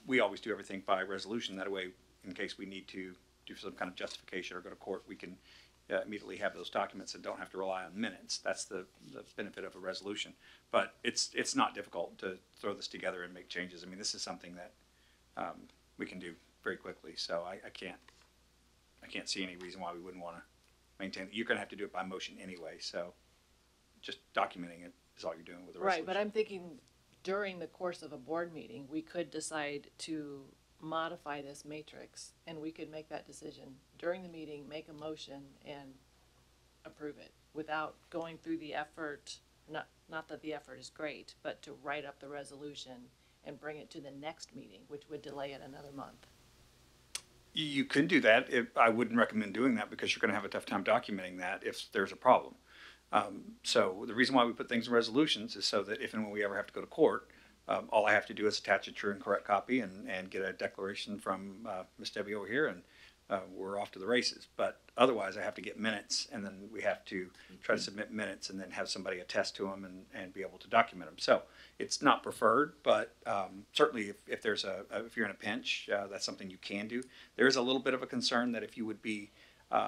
[SPEAKER 9] We always do everything by resolution. That way, in case we need to do some kind of justification or go to court, we can immediately have those documents and don't have to rely on minutes. That's the benefit of a resolution. But it's not difficult to throw this together and make changes. I mean, this is something that we can do very quickly. So I can't see any reason why we wouldn't want to maintain it. You're going to have to do it by motion anyway. So just documenting it is all you're doing with the resolution.
[SPEAKER 10] Right, but I'm thinking during the course of a board meeting, we could decide to modify this matrix, and we could make that decision during the meeting, make a motion, and approve it without going through the effort, not that the effort is great, but to write up the resolution and bring it to the next meeting, which would delay it another month.
[SPEAKER 9] You can do that. I wouldn't recommend doing that because you're going to have a tough time documenting that if there's a problem. So the reason why we put things in resolutions is so that if and when we ever have to go to court, all I have to do is attach a true and correct copy and get a declaration from Miss Debbie over here, and we're off to the races. But otherwise, I have to get minutes, and then we have to try to submit minutes and then have somebody attest to them and be able to document them. So it's not preferred, but certainly if there's if you're in a pinch, that's something you can do. There is a little bit of a concern that if you would be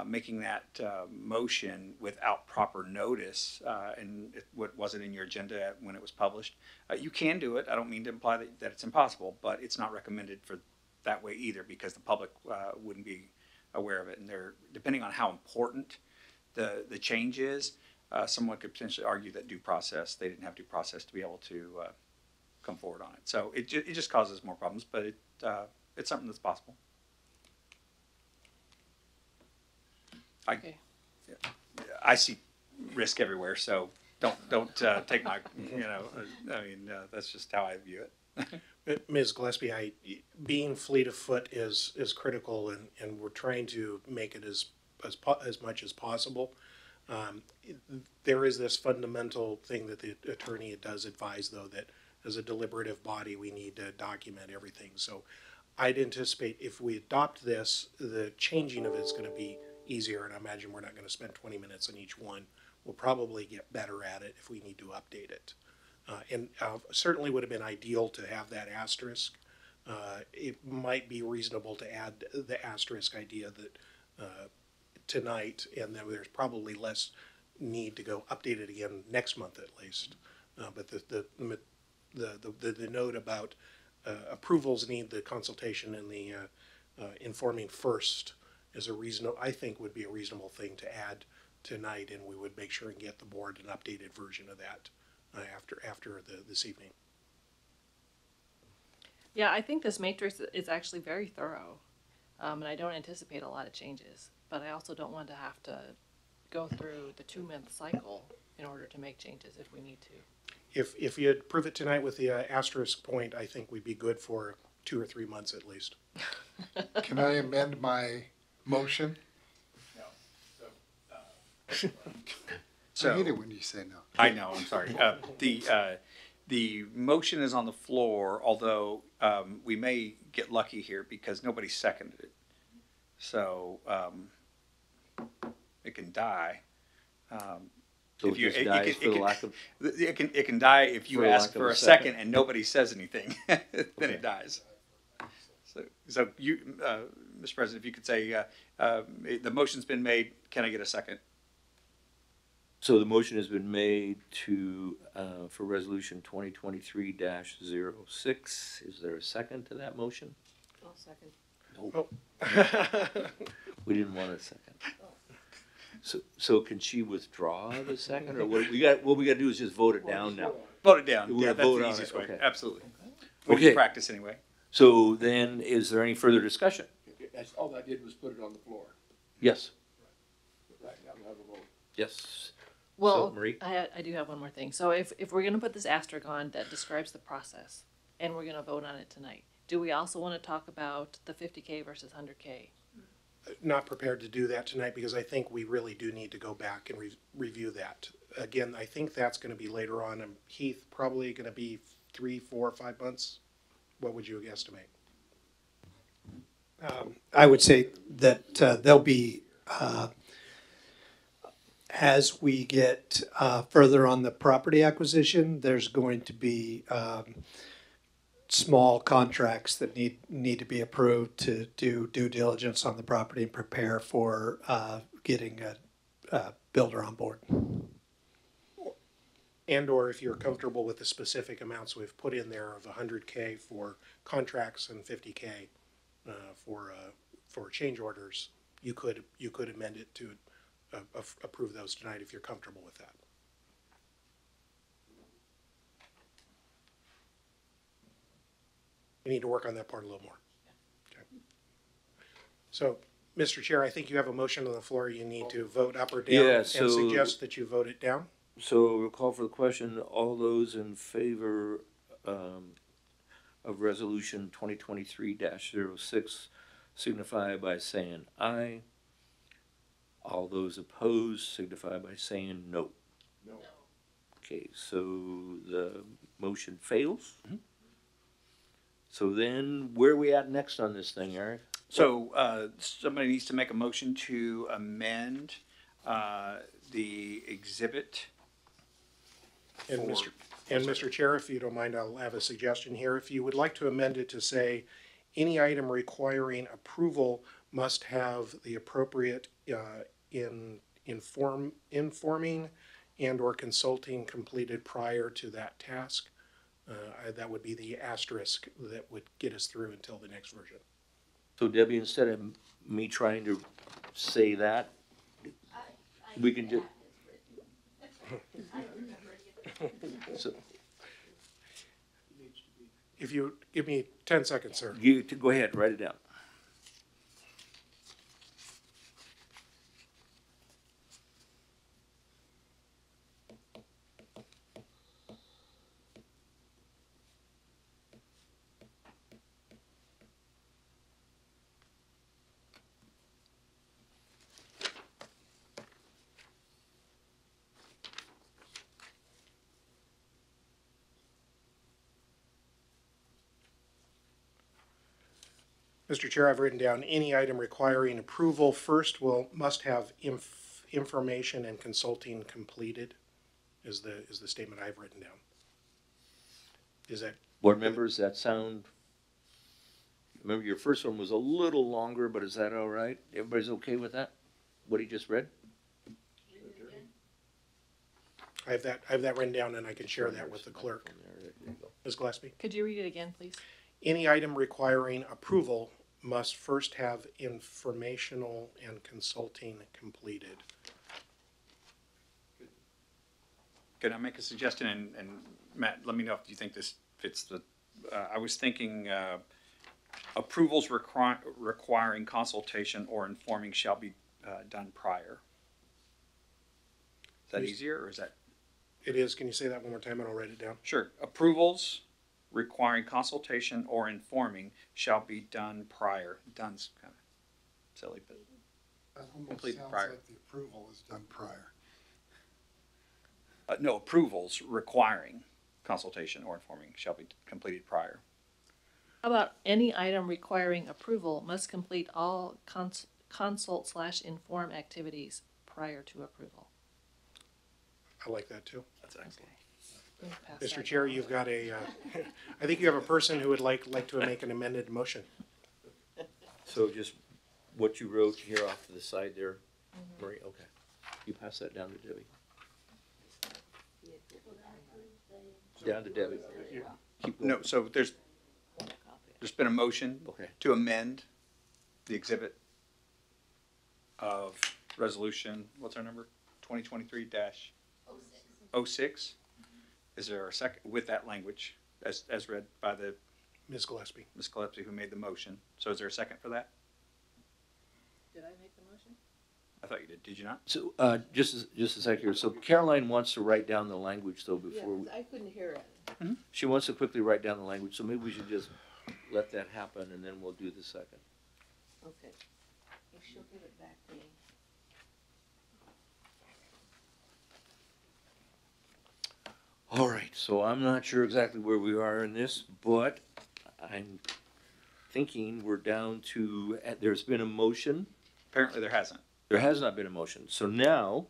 [SPEAKER 9] making that motion without proper notice, and what wasn't in your agenda when it was published. You can do it. I don't mean to imply that it's impossible, but it's not recommended for that way either, because the public wouldn't be aware of it. And they're, depending on how important the change is, someone could potentially argue that they didn't have due process to be able to come forward on it. So it just causes more problems, but it's something that's possible.
[SPEAKER 10] Okay.
[SPEAKER 9] I see risk everywhere, so don't take my, that's just how I view it.
[SPEAKER 7] Ms. Gillespie, being fleet of foot is critical, and we're trying to make it as much as possible. There is this fundamental thing that the attorney does advise, though, that as a deliberative body, we need to document everything. So I'd anticipate if we adopt this, the changing of it is going to be easier, and I imagine we're not going to spend 20 minutes on each one. We'll probably get better at it if we need to update it. And certainly would have been ideal to have that asterisk. It might be reasonable to add the asterisk idea that tonight, and then there's probably less need to go update it again next month at least. But the note about approvals need the consultation and the informing first is I think would be a reasonable thing to add tonight, and we would make sure and get the board an updated version of that after this evening.
[SPEAKER 10] Yeah, I think this matrix is actually very thorough, and I don't anticipate a lot of changes, but I also don't want to have to go through the 2-month cycle in order to make changes if we need to.
[SPEAKER 7] If you approve it tonight with the asterisk point, I think we'd be good for 2 or 3 months at least.
[SPEAKER 6] Can I amend my motion?
[SPEAKER 9] So
[SPEAKER 6] I hate it when you say no.
[SPEAKER 9] I know, I'm sorry. The motion is on the floor, although we may get lucky here because nobody seconded it. So it can die.
[SPEAKER 1] So it just dies for the lack of...
[SPEAKER 9] It can die if you ask for a second and nobody says anything. Then it dies. So you, Mr. President, if you could say, the motion's been made, can I get a second?
[SPEAKER 1] So the motion has been made for resolution 2023-06. Is there a second to that motion?
[SPEAKER 10] I'll second.
[SPEAKER 1] No. We didn't want a second. So can she withdraw the second, or what we got to do is just vote it down now?
[SPEAKER 9] Vote it down.
[SPEAKER 1] We're
[SPEAKER 9] Yeah,
[SPEAKER 1] gonna
[SPEAKER 9] that's
[SPEAKER 1] vote
[SPEAKER 9] the
[SPEAKER 1] on
[SPEAKER 9] easiest
[SPEAKER 1] it,
[SPEAKER 9] way.
[SPEAKER 1] okay.
[SPEAKER 9] Absolutely. We
[SPEAKER 1] Okay.
[SPEAKER 9] can practice anyway.
[SPEAKER 1] So then, is there any further discussion?
[SPEAKER 5] That's all I did was put it on the floor.
[SPEAKER 1] Yes.
[SPEAKER 5] Right now, we'll have a vote.
[SPEAKER 1] Yes.
[SPEAKER 10] Well,
[SPEAKER 1] So, Marie?
[SPEAKER 10] I do have one more thing. So if we're going to put this asterisk on that describes the process, and we're going to vote on it tonight, do we also want to talk about the 50K versus 100K?
[SPEAKER 7] Not prepared to do that tonight because I think we really do need to go back and review that. Again, I think that's going to be later on. Heath, probably going to be 3, 4, 5 months. What would you estimate?
[SPEAKER 8] I would say that there'll be, as we get further on the property acquisition, there's going to be small contracts that need to be approved to do due diligence on the property and prepare for getting a builder on board.
[SPEAKER 7] And or if you're comfortable with the specific amounts we've put in there of 100K for contracts and 50K for change orders, you could amend it to approve those tonight if you're comfortable with that. We need to work on that part a little more. Okay. So, Mr. Chair, I think you have a motion on the floor. You need to vote up or down,
[SPEAKER 1] Yeah,
[SPEAKER 7] and suggest that you vote it down.
[SPEAKER 1] So we'll call for the question. All those in favor of resolution 2023-06 signify by saying aye. All those opposed signify by saying no.
[SPEAKER 5] No.
[SPEAKER 1] Okay, so the motion fails.
[SPEAKER 9] Mm-hmm.
[SPEAKER 1] So then, where are we at next on this thing, Eric?
[SPEAKER 9] So somebody needs to make a motion to amend the exhibit.
[SPEAKER 7] And Mr. Chair, if you don't mind, I'll have a suggestion here. If you would like to amend it to say, any item requiring approval must have the appropriate informing and or consulting completed prior to that task. That would be the asterisk that would get us through until the next version.
[SPEAKER 1] So Debbie, instead of me trying to say that, we can just. So,
[SPEAKER 7] If you give me 10 seconds, sir.
[SPEAKER 1] go ahead, write it down.
[SPEAKER 7] Mr. Chair, I've written down any item requiring approval first must have information and consulting completed is the statement I've written down. Is that?
[SPEAKER 1] Board members, that sound, remember your first one was a little longer, but is that all right? Everybody's okay with that? What he just read?
[SPEAKER 7] I have that written down and I can share that with the clerk. Ms. Gillespie?
[SPEAKER 10] Could you read it again, please?
[SPEAKER 7] Any item requiring approval must first have informational and consulting completed.
[SPEAKER 9] Can I make a suggestion? And Matt, let me know if you think this fits the, I was thinking approvals requiring consultation or informing shall be done prior. Is that easier or is that?
[SPEAKER 7] It is. Can you say that one more time and I'll write it down?
[SPEAKER 9] Sure. Approvals requiring consultation or informing shall be done prior. Done's kind of silly, but
[SPEAKER 6] That almost
[SPEAKER 9] Complete
[SPEAKER 6] sounds
[SPEAKER 9] prior.
[SPEAKER 6] like the approval is done prior.
[SPEAKER 9] no, approvals requiring consultation or informing shall be completed prior.
[SPEAKER 10] How about any item requiring approval must complete all consult/inform activities prior to approval?
[SPEAKER 7] I like that too.
[SPEAKER 9] That's excellent.
[SPEAKER 7] Mr. Chair, you've got a, I think you have a person who would like to make an amended motion.
[SPEAKER 1] So just what you wrote here off to the side there, Marie, okay. You pass that down to Debbie. Down to Debbie. Keep going.
[SPEAKER 9] No, so there's been a motion
[SPEAKER 1] Okay.
[SPEAKER 9] to amend the exhibit of resolution, what's our number? 2023-06. Is there a second, with that language, as read by the
[SPEAKER 7] Ms. Gillespie.
[SPEAKER 9] Ms. Gillespie who made the motion? So is there a second for that?
[SPEAKER 10] Did I make the motion?
[SPEAKER 9] I thought you did. Did you not?
[SPEAKER 1] So, just a second here. So Caroline wants to write down the language though before we,
[SPEAKER 10] I couldn't hear it.
[SPEAKER 1] she wants to quickly write down the language, so maybe we should just let that happen and then we'll do the second.
[SPEAKER 10] Okay. If she'll give it back to me.
[SPEAKER 1] All right, so I'm not sure exactly where we are in this, but I'm thinking we're down to, there's been a motion.
[SPEAKER 9] Apparently there hasn't.
[SPEAKER 1] There has not been a motion. So now,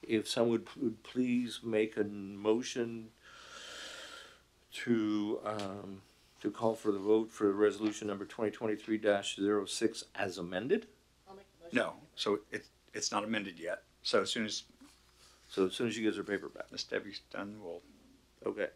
[SPEAKER 1] if someone would please make a motion to call for the vote for resolution number 2023-06 as amended.
[SPEAKER 10] I'll make the motion.
[SPEAKER 9] No, so it's not amended yet. So as soon as
[SPEAKER 1] So as soon as she gets her paper back.
[SPEAKER 9] Ms. Debbie's done, we'll.
[SPEAKER 1] Okay.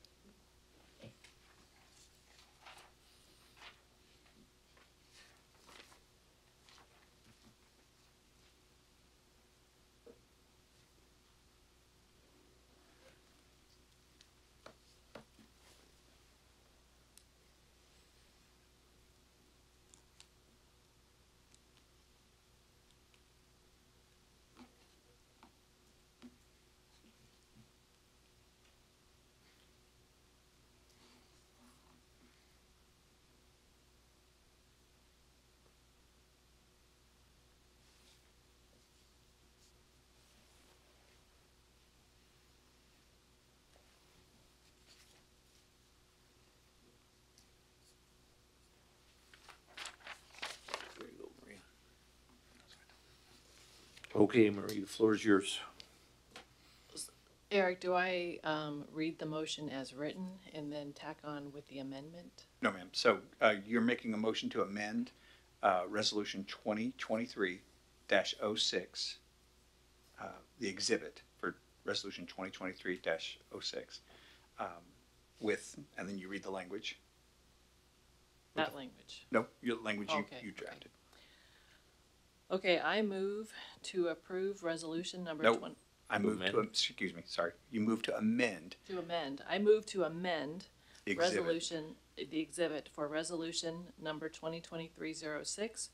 [SPEAKER 1] There you go, Maria. Okay, Marie, the floor is yours.
[SPEAKER 10] Eric, do I read the motion as written and then tack on with the amendment?
[SPEAKER 9] No, ma'am. So you're making a motion to amend resolution 2023-06 2023-06, the exhibit for resolution 2023-06, with, and then you read the language.
[SPEAKER 10] That language.
[SPEAKER 9] No, your language
[SPEAKER 10] Okay,
[SPEAKER 9] you drafted.
[SPEAKER 10] Okay, I move to approve resolution number
[SPEAKER 9] Nope.
[SPEAKER 10] 20.
[SPEAKER 9] I move to, excuse me, sorry. You move to amend
[SPEAKER 10] To amend. I move to amend
[SPEAKER 9] the exhibit.
[SPEAKER 10] the exhibit for resolution number 2023-06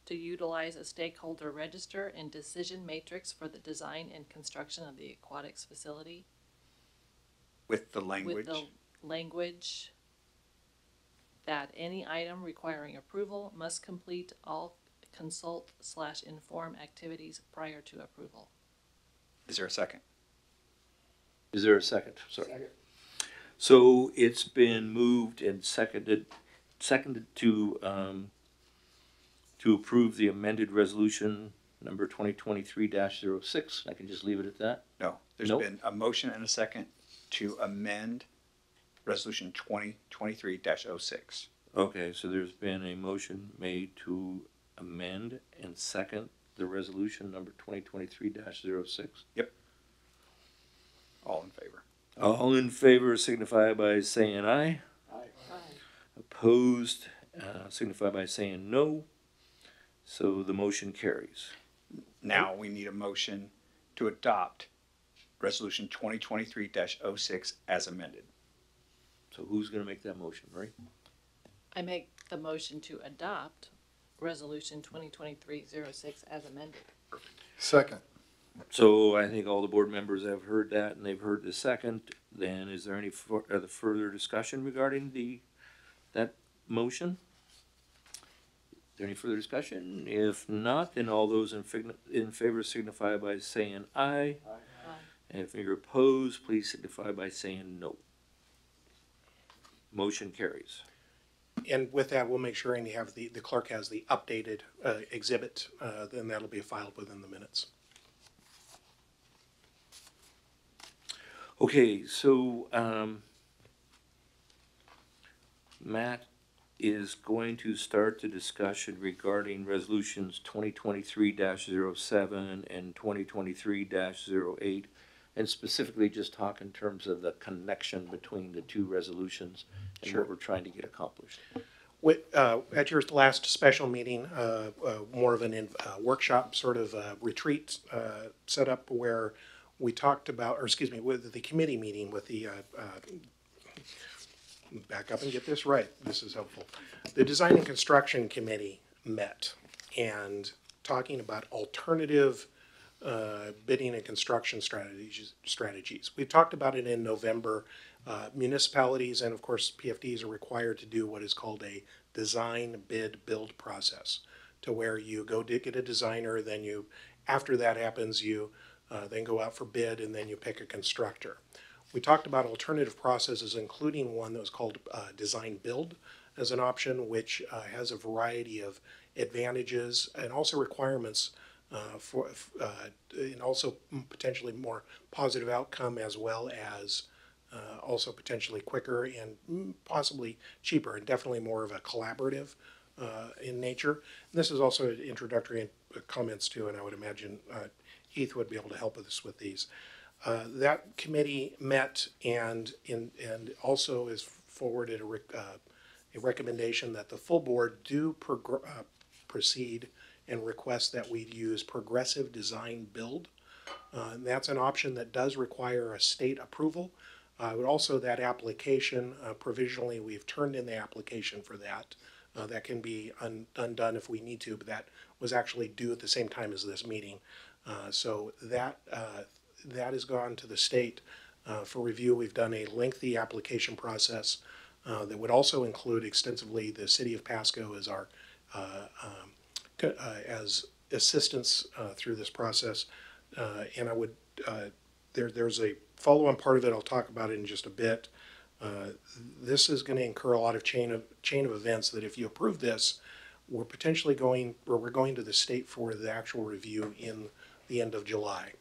[SPEAKER 10] to utilize a stakeholder register and decision matrix for the design and construction of the aquatics facility.
[SPEAKER 9] With the language.
[SPEAKER 10] With the language that any item requiring approval must complete all consult/inform activities prior to approval.
[SPEAKER 9] Is there a second?
[SPEAKER 1] Is there a second? Sorry. Second. So it's been moved and seconded to approve the amended resolution number 2023-06. I can just leave it at that.
[SPEAKER 9] No, there's
[SPEAKER 1] Nope.
[SPEAKER 9] been a motion and a second to amend resolution 2023-06.
[SPEAKER 1] Okay, so there's been a motion made to amend and second the resolution number 2023-06.
[SPEAKER 9] Yep. All in favor.
[SPEAKER 1] All in favor signify by saying aye.
[SPEAKER 10] Aye.
[SPEAKER 1] Opposed signify by saying no. So the motion carries.
[SPEAKER 9] Now we need a motion to adopt resolution 2023-06 as amended.
[SPEAKER 1] So who's going to make that motion, right?
[SPEAKER 10] I make the motion to adopt resolution 2023-06 as amended.
[SPEAKER 6] Second.
[SPEAKER 1] So I think all the board members have heard that and they've heard the second. Then is there any further discussion regarding that motion? Is there any further discussion? If not, then all those in favor signify by saying aye.
[SPEAKER 10] Aye.
[SPEAKER 1] And if you're opposed, please signify by saying no. Motion carries.
[SPEAKER 7] And with that, we'll make sure and have the clerk has the updated exhibit, then that'll be filed within the minutes.
[SPEAKER 1] Okay, so Matt is going to start the discussion regarding resolutions 2023-07 and 2023-08, and specifically just talk in terms of the connection between the two resolutions and what we're trying to get accomplished.
[SPEAKER 7] At your last special meeting, more of an workshop sort of retreat set up where we talked about, or excuse me, with the committee meeting with the, back up and get this right, this is helpful. The Design and Construction Committee met and talking about alternative bidding and construction strategies. We've talked about it in November. Municipalities and of course PFDs are required to do what is called a design bid build process, to where you go to get a designer, then you, after that happens, you then go out for bid and then you pick a constructor. We talked about alternative processes, including one that was called design build as an option, which has a variety of advantages and also requirements and also potentially more positive outcome, as well as also potentially quicker and possibly cheaper, and definitely more of a collaborative in nature. And this is also introductory comments too, and I would imagine Heath would be able to help us with these. That committee met and also has forwarded a recommendation that the full board do proceed and request that we use progressive design build. And that's an option that does require a state approval. But also that application, provisionally, we've turned in the application for that. That can be undone if we need to, but that was actually due at the same time as this meeting. So that has gone to the state for review. We've done a lengthy application process that would also include extensively the city of Pasco as our as assistance through this process. And I would there's a follow-on part of it. I'll talk about it in just a bit. This is going to incur a lot of chain of events that if you approve this, we're potentially going to the state for the actual review in the end of July.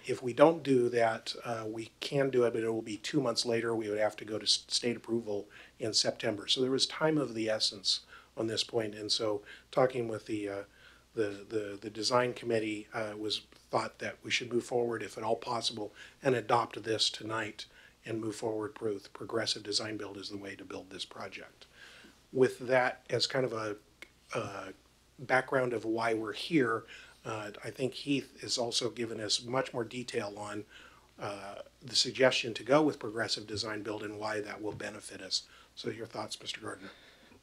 [SPEAKER 7] If we don't do that, we can do it, but it will be 2 months later. We would have to go to state approval in September. So there was time of the essence on this point. And so talking with the the design committee thought that we should move forward, if at all possible, and adopt this tonight and move forward with progressive design build as the way to build this project. With that as kind of a background of why we're here, I think Heath has also given us much more detail on the suggestion to go with progressive design build and why that will benefit us. So your thoughts, Mr. Gardner?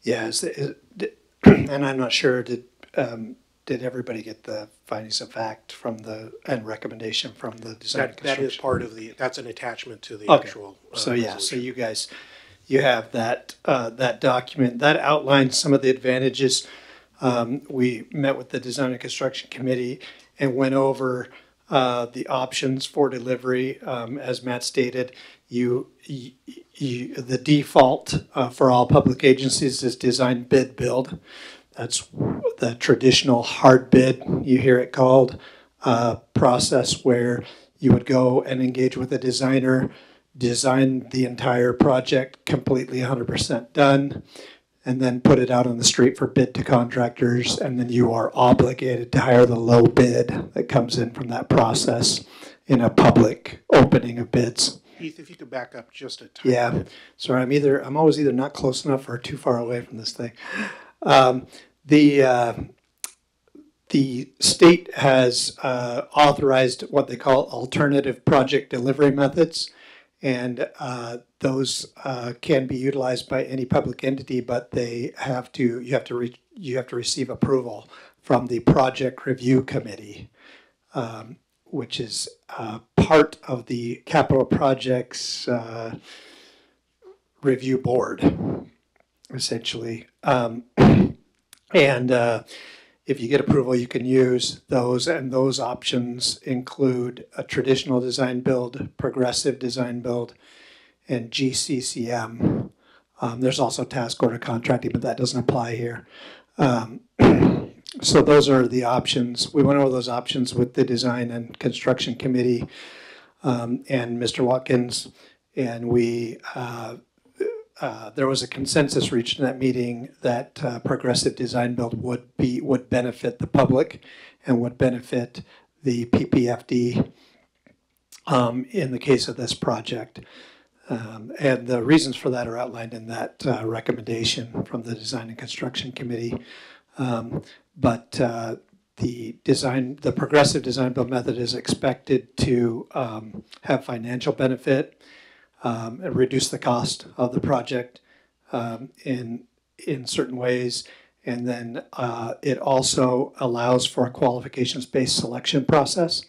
[SPEAKER 8] Yeah, and I'm not sure, did everybody get the findings of fact and recommendation from the design
[SPEAKER 7] That is
[SPEAKER 8] construction?
[SPEAKER 7] part of that's an attachment to the
[SPEAKER 8] Okay.
[SPEAKER 7] actual
[SPEAKER 8] So yeah, so
[SPEAKER 7] resolution.
[SPEAKER 8] you guys, you have that document that outlines some of the advantages. We met with the design and construction committee and went over the options for delivery. As Matt stated, the default for all public agencies is design bid build. That's the traditional hard bid, you hear it called, process where you would go and engage with a designer, design the entire project completely 100% done, and then put it out on the street for bid to contractors, and then you are obligated to hire the low bid that comes in from that process in a public opening of bids.
[SPEAKER 7] Heath, if you could back up just a tiny
[SPEAKER 8] Yeah,
[SPEAKER 7] bit.
[SPEAKER 8] sorry, I'm always either not close enough or too far away from this thing. The state has authorized what they call alternative project delivery methods, and those can be utilized by any public entity, but you have to receive approval from the project review committee, which is part of the capital projects review board, essentially. If you get approval, you can use those, and those options include a traditional design build, progressive design build, and GCCM. There's also task order contracting, but that doesn't apply here. So those are the options. We went over those options with the design and construction committee and Mr. Watkins, and there was a consensus reached in that meeting that progressive design build would benefit the public and would benefit the PPFD in the case of this project. And the reasons for that are outlined in that recommendation from the design and construction committee. But the progressive design build method is expected to have financial benefit, and reduce the cost of the project in certain ways. And then it also allows for a qualifications-based selection process,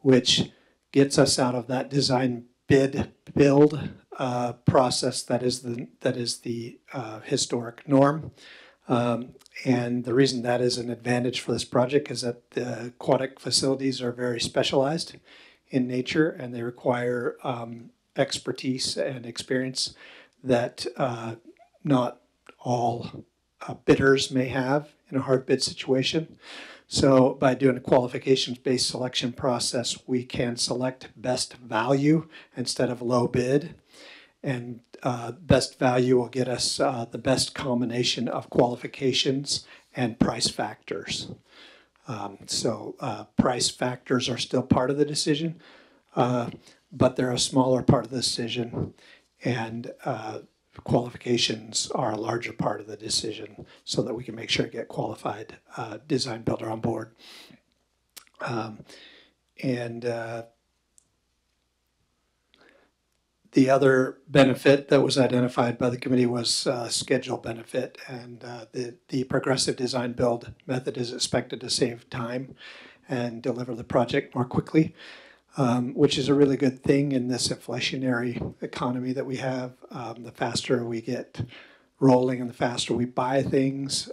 [SPEAKER 8] which gets us out of that design bid build process that is the historic norm. And the reason that is an advantage for this project is that the aquatic facilities are very specialized in nature, and they require expertise and experience that not all bidders may have in a hard bid situation. So by doing a qualifications-based selection process, we can select best value instead of low bid. And best value will get us the best combination of qualifications and price factors. Price factors are still part of the decision, but they're a smaller part of the decision, and qualifications are a larger part of the decision, so that we can make sure to get qualified design builder on board. The other benefit that was identified by the committee was schedule benefit, and the progressive design build method is expected to save time and deliver the project more quickly, which is a really good thing in this inflationary economy that we have. The faster we get rolling and the faster we buy things,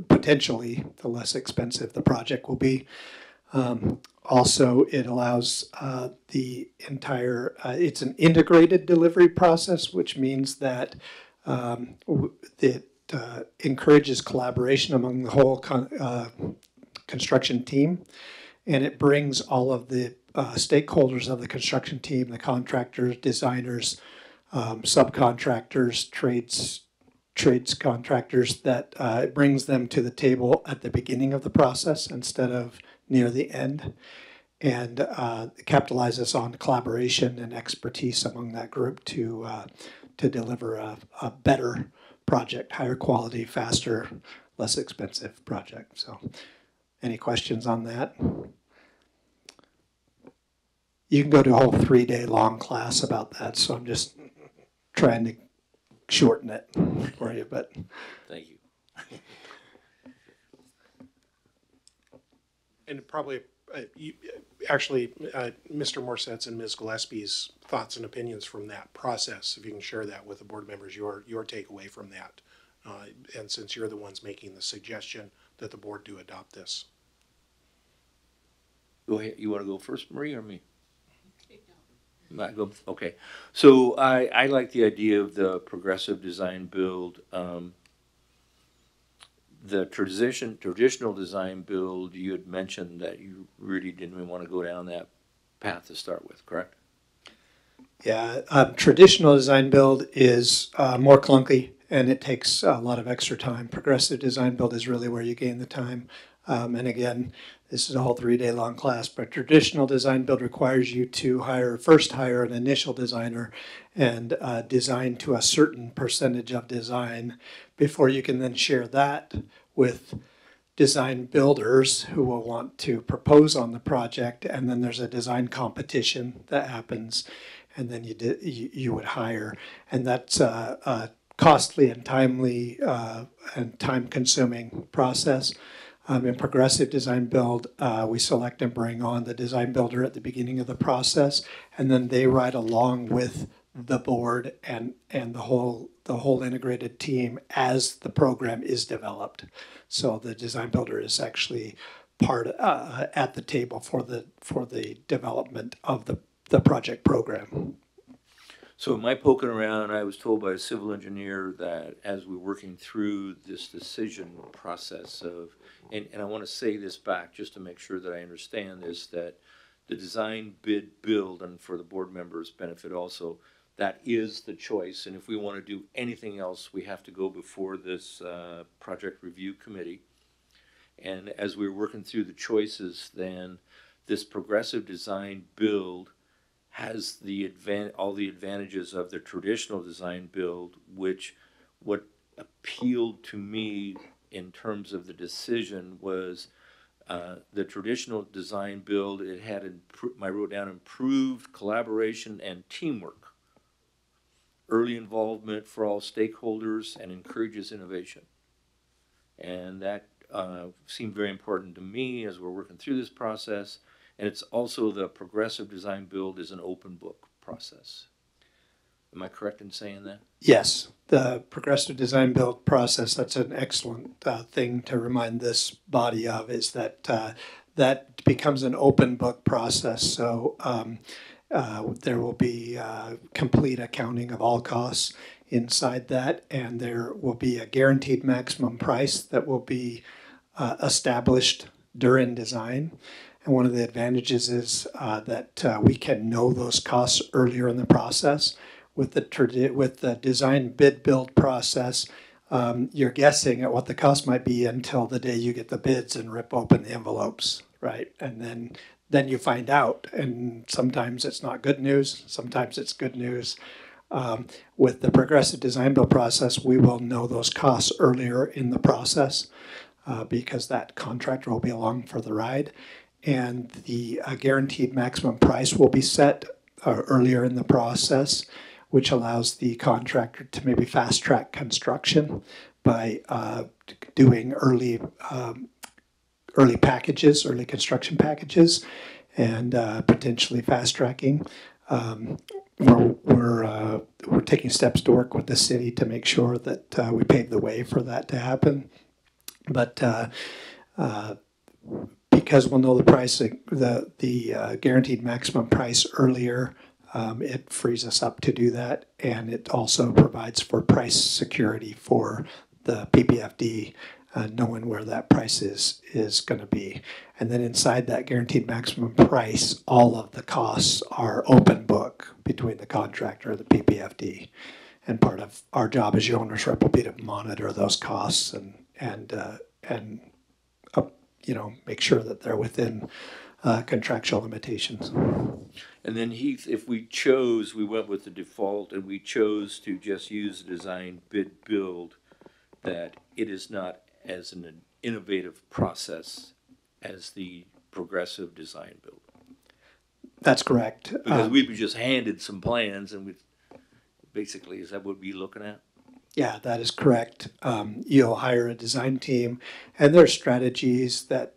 [SPEAKER 8] potentially the less expensive the project will be. Also, it allows it's an integrated delivery process, which means that it encourages collaboration among the whole construction team, and it brings all of the stakeholders of the construction team, the contractors, designers, subcontractors, trades contractors that it brings them to the table at the beginning of the process instead of near the end, and capitalizes on collaboration and expertise among that group to deliver a better project, higher quality, faster, less expensive project. So, any questions on that? You can go to a whole 3-day long class about that, so I'm just trying to shorten it for you, but.
[SPEAKER 1] Thank you.
[SPEAKER 7] And probably, Mr. Morsett's and Ms. Gillespie's thoughts and opinions from that process, if you can share that with the board members, your takeaway from that. And since you're the ones making the suggestion that the board do adopt this.
[SPEAKER 1] Go ahead. You want to go first, Marie, or me? Okay. So I like the idea of the progressive design build. The traditional design build, you had mentioned that you really didn't want to go down that path to start with, correct?
[SPEAKER 8] Yeah, traditional design build is more clunky and it takes a lot of extra time. Progressive design build is really where you gain the time. And again, this is a whole 3-day long class, but traditional design build requires you to first hire an initial designer and design to a certain percentage of design before you can then share that with design builders who will want to propose on the project. And then there's a design competition that happens, and then you would hire. And that's a costly and timely and time-consuming process. In progressive design build, we select and bring on the design builder at the beginning of the process, and then they ride along with the board and the whole integrated team as the program is developed. So the design builder is actually part at the table for the development of the project program.
[SPEAKER 1] So in my poking around, I was told by a civil engineer that as we're working through this decision process of, and I want to say this back just to make sure that I understand this, that the design bid build, and for the board members' benefit also, that is the choice. And if we want to do anything else, we have to go before this project review committee. And as we're working through the choices, then this progressive design build has all the advantages of the traditional design build, which what appealed to me in terms of the decision was the traditional design build. It had, I wrote down, improved collaboration and teamwork, early involvement for all stakeholders, and encourages innovation. And that seemed very important to me as we're working through this process. And it's also the progressive design build is an open book process. Am I correct in saying that?
[SPEAKER 8] Yes, the progressive design build process, that's an excellent thing to remind this body of, is that that becomes an open book process. So there will be complete accounting of all costs inside that, and there will be a guaranteed maximum price that will be established during design. And one of the advantages is that we can know those costs earlier in the process. With the design bid build process, you're guessing at what the cost might be until the day you get the bids and rip open the envelopes, right? And then you find out, and sometimes it's not good news, sometimes it's good news. With the progressive design build process, we will know those costs earlier in the process because that contractor will be along for the ride. And the guaranteed maximum price will be set earlier in the process, which allows the contractor to maybe fast track construction by doing early packages, early construction packages, and potentially fast tracking. We're taking steps to work with the city to make sure that we pave the way for that to happen. But because we'll know the pricing, the guaranteed maximum price earlier, it frees us up to do that, and it also provides for price security for the PPFD, knowing where that price is going to be. And then inside that guaranteed maximum price, all of the costs are open book between the contractor and the PPFD. And part of our job as your owner's rep will be to monitor those costs and make sure that they're within contractual limitations.
[SPEAKER 1] And then Heath, if we went with the default and we chose to just use design bid build, that it is not as an innovative process as the progressive design build.
[SPEAKER 8] That's correct.
[SPEAKER 1] Because we'd be just handed some plans and basically, is that what we're looking at?
[SPEAKER 8] Yeah, that is correct. You'll hire a design team, and there's strategies that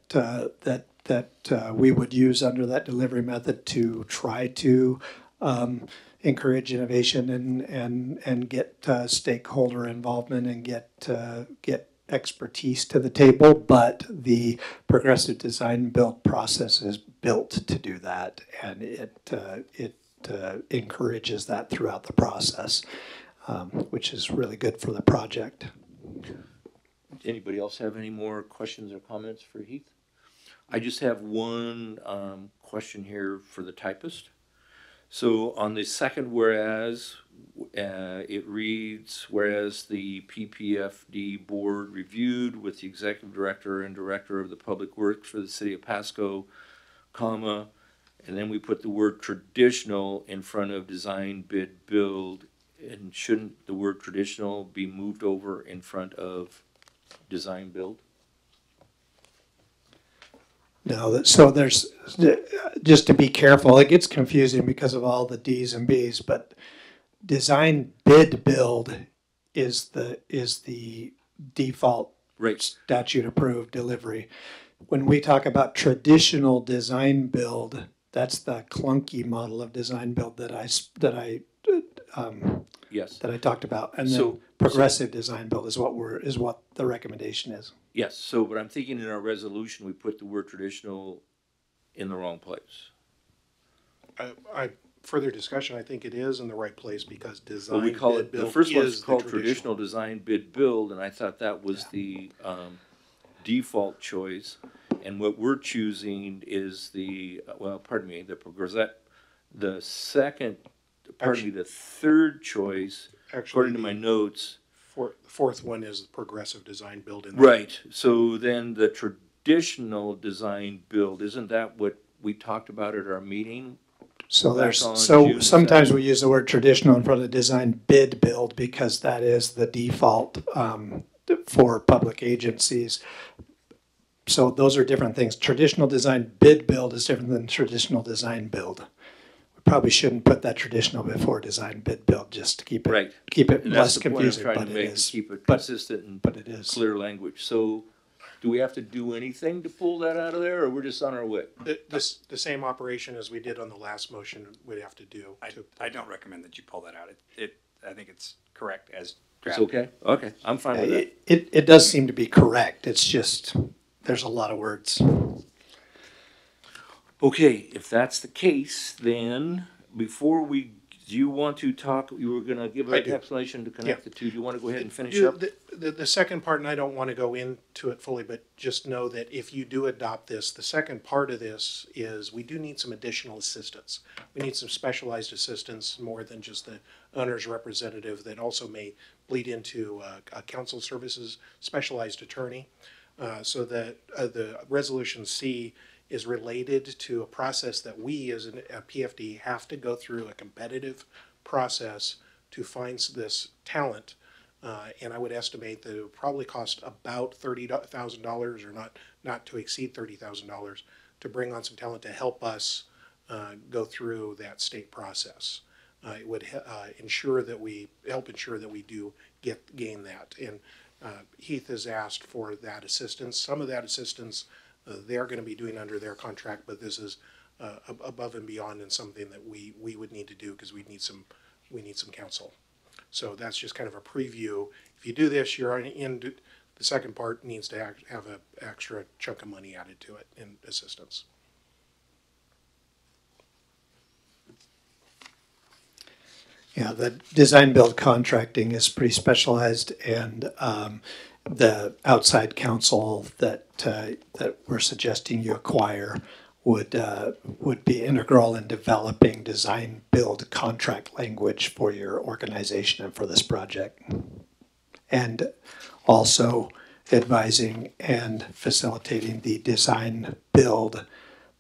[SPEAKER 8] we would use under that delivery method to try to encourage innovation and get stakeholder involvement and get expertise to the table. But the progressive design build process is built to do that, and it encourages that throughout the process. Which is really good for the project.
[SPEAKER 1] Anybody else have any more questions or comments for Heath? I just have one question here for the typist. So on the second whereas, it reads, whereas the PPFD board reviewed with the executive director and director of the public works for the city of Pasco, comma, and then we put the word traditional in front of design bid build. And shouldn't the word traditional be moved over in front of design build?
[SPEAKER 8] No, so there's, just to be careful, it gets confusing because of all the D's and B's, but design bid build is the default
[SPEAKER 1] Right.
[SPEAKER 8] statute approved delivery. When we talk about traditional design build, that's the clunky model of design build that I
[SPEAKER 1] Yes.
[SPEAKER 8] that I talked about, and
[SPEAKER 1] So-
[SPEAKER 8] then progressive design build is what the recommendation is.
[SPEAKER 1] Yes. So, but I'm thinking in our resolution we put the word traditional in the wrong place.
[SPEAKER 7] Further discussion, I think it is in the right place because
[SPEAKER 1] But
[SPEAKER 7] design
[SPEAKER 1] we call
[SPEAKER 7] bid
[SPEAKER 1] it, the
[SPEAKER 7] build
[SPEAKER 1] first one's
[SPEAKER 7] is the
[SPEAKER 1] called traditional design bid build, and I thought that was the default choice. And what we're choosing is the the third choice,
[SPEAKER 7] Actually,
[SPEAKER 1] according to my notes.
[SPEAKER 7] The fourth one is the progressive design build. In
[SPEAKER 1] Right. So then the traditional design build, isn't that what we talked about at our meeting?
[SPEAKER 8] So
[SPEAKER 1] That's on
[SPEAKER 8] so
[SPEAKER 1] June
[SPEAKER 8] sometimes
[SPEAKER 1] 2nd.
[SPEAKER 8] we use the word traditional in front of design bid build because that is the default for public agencies. So those are different things. Traditional design bid build is different than traditional design build. We probably shouldn't put that traditional before design bid build just to keep it
[SPEAKER 1] Right.
[SPEAKER 8] keep it
[SPEAKER 1] And
[SPEAKER 8] less
[SPEAKER 1] that's the point I'm
[SPEAKER 8] confusing.
[SPEAKER 1] trying
[SPEAKER 8] But
[SPEAKER 1] to
[SPEAKER 8] it
[SPEAKER 1] make, to
[SPEAKER 8] is.
[SPEAKER 1] keep it
[SPEAKER 8] But
[SPEAKER 1] consistent and
[SPEAKER 8] but it is.
[SPEAKER 1] clear language. So do we have to do anything to pull that out of there, or we're just on our way?
[SPEAKER 7] the same operation as we did on the last motion we'd have to do.
[SPEAKER 9] I don't recommend that you pull that out. I think it's correct as
[SPEAKER 1] It's
[SPEAKER 9] drafted.
[SPEAKER 1] okay? Okay, I'm fine with that.
[SPEAKER 8] It does seem to be correct. It's just there's a lot of words.
[SPEAKER 1] Okay, if that's the case, then before we, do you want to talk, you were gonna give
[SPEAKER 7] I
[SPEAKER 1] an
[SPEAKER 7] do.
[SPEAKER 1] explanation to connect the two. Do you want to go ahead and finish
[SPEAKER 7] Do
[SPEAKER 1] up?
[SPEAKER 7] the second part, and I don't want to go into it fully, but just know that if you do adopt this, the second part of this is we do need some additional assistance. We need some specialized assistance more than just the owner's representative that also may bleed into council services, specialized attorney. So that the resolution C is related to a process that we as a PFD have to go through a competitive process to find this talent. And I would estimate that it would probably cost about $30,000 or not to exceed $30,000 to bring on some talent to help us go through that state process. It would help ensure that we do gain that. And Heath has asked for that assistance. Some of that assistance they're going to be doing under their contract, but this is above and beyond and something that we would need to do because we need some counsel. So that's just kind of a preview. If you do this, you're in the second part needs to have an extra chunk of money added to it in assistance.
[SPEAKER 8] Yeah, the design build contracting is pretty specialized, and the outside counsel that we're suggesting you acquire would be integral in developing design build contract language for your organization and for this project. And also advising and facilitating the design build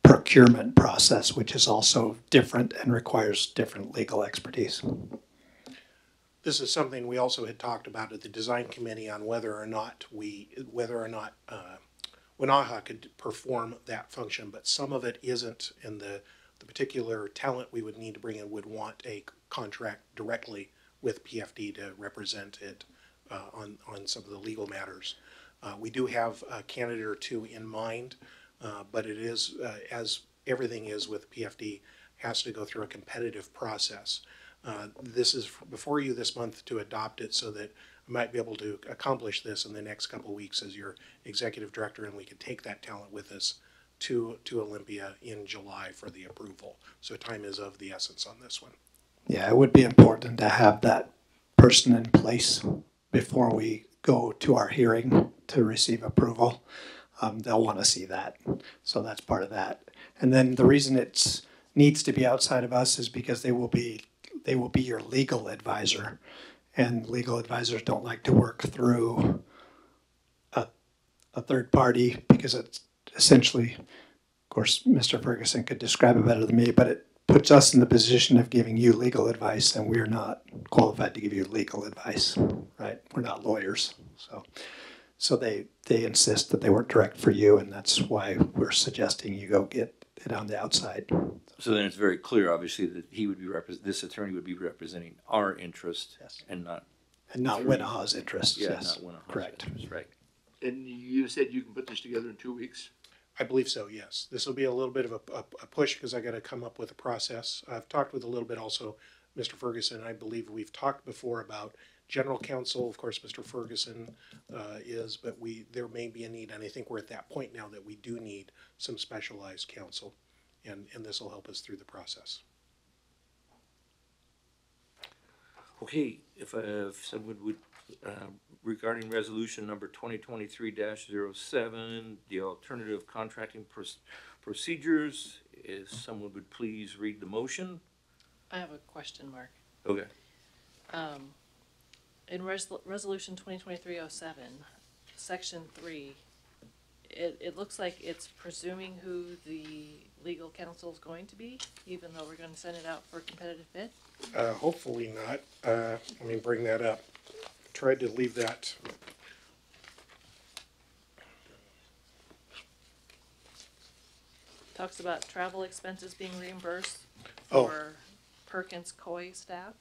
[SPEAKER 8] procurement process, which is also different and requires different legal expertise.
[SPEAKER 7] This is something we also had talked about at the design committee on whether or not Winaha could perform that function, but some of it isn't, and the particular talent we would need to bring in would want a contract directly with PFD to represent it on some of the legal matters. We do have a candidate or two in mind, but it is, as everything is with PFD, has to go through a competitive process. This is before you this month to adopt it so that I might be able to accomplish this in the next couple of weeks as your executive director, and we can take that talent with us to Olympia in July for the approval. So time is of the essence on this one.
[SPEAKER 8] Yeah, it would be important to have that person in place before we go to our hearing to receive approval. They'll want to see that. So that's part of that. And then the reason it needs to be outside of us is because they will be your legal advisor. And legal advisors don't like to work through a third party because it's essentially, of course, Mr. Ferguson could describe it better than me, but it puts us in the position of giving you legal advice, and we're not qualified to give you legal advice, right? We're not lawyers. So they insist that they work direct for you, and that's why we're suggesting you go get it on the outside.
[SPEAKER 1] So then it's very clear, obviously, that he would be this attorney would be representing our interest,
[SPEAKER 8] Yes.
[SPEAKER 1] and not
[SPEAKER 8] Winaha's interests,
[SPEAKER 1] yeah,
[SPEAKER 8] yes.
[SPEAKER 1] not Winaha's
[SPEAKER 8] Correct.
[SPEAKER 1] interest, right?
[SPEAKER 5] And you said you can put this together in 2 weeks?
[SPEAKER 7] I believe so, yes. This will be a little bit of a push because I got to come up with a process. I've talked with a little bit also Mr. Ferguson. I believe we've talked before about general counsel. Of course, Mr. Ferguson is, but there may be a need, and I think we're at that point now that we do need some specialized counsel, and this will help us through the process.
[SPEAKER 1] Okay, if someone would, regarding resolution number 2023-07, the alternative contracting procedures, if someone would please read the motion.
[SPEAKER 10] I have a question, Mark.
[SPEAKER 1] Okay.
[SPEAKER 10] In resolution 2023-07, section 3, it looks like it's presuming who the legal counsel is going to be, even though we're going to send it out for competitive bid?
[SPEAKER 7] Hopefully not. Let me bring that up. Tried to leave that.
[SPEAKER 10] Talks about travel expenses being reimbursed
[SPEAKER 7] Oh.
[SPEAKER 10] for Perkins Coie staff.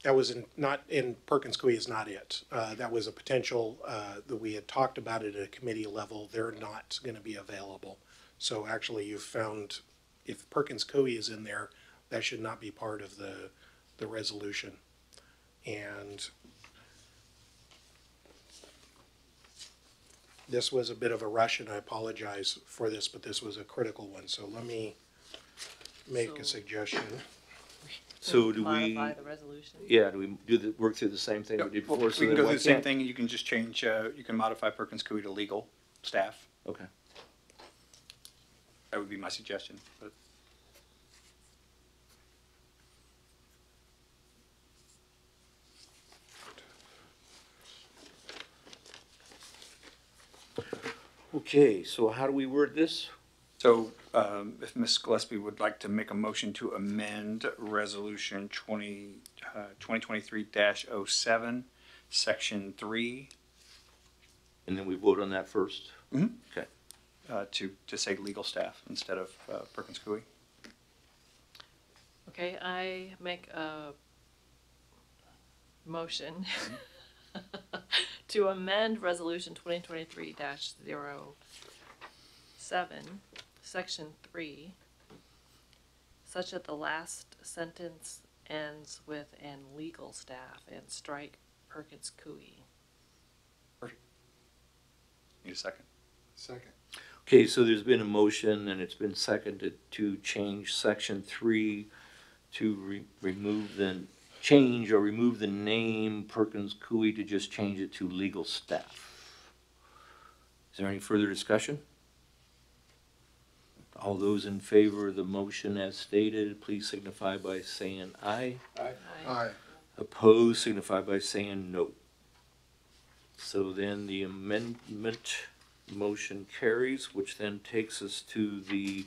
[SPEAKER 7] That was not in Perkins Coie is not it. That was a potential that we had talked about at a committee level. They're not going to be available. So actually you've found if Perkins Coie is in there, that should not be part of the resolution. And this was a bit of a rush, and I apologize for this, but this was a critical one. So let me make a suggestion.
[SPEAKER 1] So do we?
[SPEAKER 10] Modify the resolution?
[SPEAKER 1] Yeah, do we work through the same thing we did before?
[SPEAKER 9] We
[SPEAKER 1] So
[SPEAKER 9] can
[SPEAKER 1] then
[SPEAKER 9] go
[SPEAKER 1] why
[SPEAKER 9] through the same
[SPEAKER 1] can't-
[SPEAKER 9] thing. You can just change, you can modify Perkins Coie to legal staff.
[SPEAKER 1] Okay.
[SPEAKER 9] That would be my suggestion. But
[SPEAKER 1] Okay, so how do we word this?
[SPEAKER 9] So, if Ms. Gillespie would like to make a motion to amend Resolution 2023-07, Section 3,
[SPEAKER 1] And then we vote on that first?
[SPEAKER 9] Mhm.
[SPEAKER 1] Okay.
[SPEAKER 9] to say legal staff instead of Perkins Coie.
[SPEAKER 10] Okay, I make a motion to amend Resolution 2023-07, Section 3, such that the last sentence ends with "and legal staff" and strike Perkins Coie.
[SPEAKER 9] Need a second?
[SPEAKER 6] Second.
[SPEAKER 1] Okay, so there's been a motion and it's been seconded to change section 3 to remove the name Perkins Coie to just change it to legal staff. Is there any further discussion? All those in favor of the motion as stated, please signify by saying aye.
[SPEAKER 6] Aye.
[SPEAKER 1] Opposed, signify by saying no. So then the amendment motion carries, which then takes us to the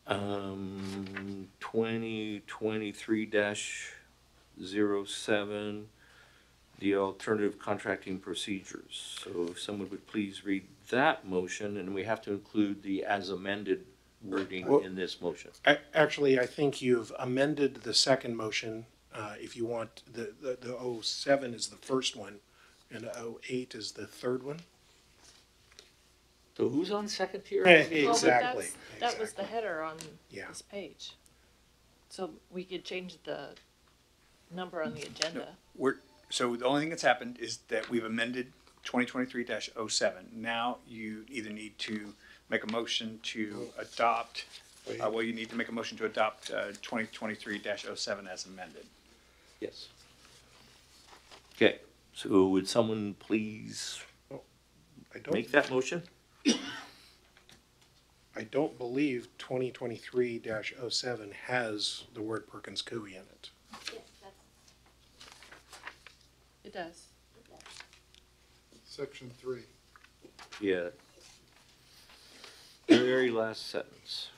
[SPEAKER 1] 2023-07, the alternative contracting procedures. So if someone would please read that motion, and we have to include the as amended wording in this motion.
[SPEAKER 7] Actually, I think you've amended the second motion. If you want, the 07 is the first one, and 08 is the third one.
[SPEAKER 1] So who's on second here?
[SPEAKER 10] Well, but
[SPEAKER 7] Exactly.
[SPEAKER 10] that was the header on
[SPEAKER 7] Yeah.
[SPEAKER 10] this page. So we could change the number on the agenda.
[SPEAKER 9] So the only thing that's happened is that we've amended 2023-07. Now you either need to make a motion to adopt, you need to make a motion to adopt 2023-07 as amended.
[SPEAKER 1] Yes. Okay, so would someone please make that motion?
[SPEAKER 7] I don't believe 2023-07 has the word Perkins Coie in it.
[SPEAKER 10] It does.
[SPEAKER 6] Section 3.
[SPEAKER 1] Yeah. Very last sentence.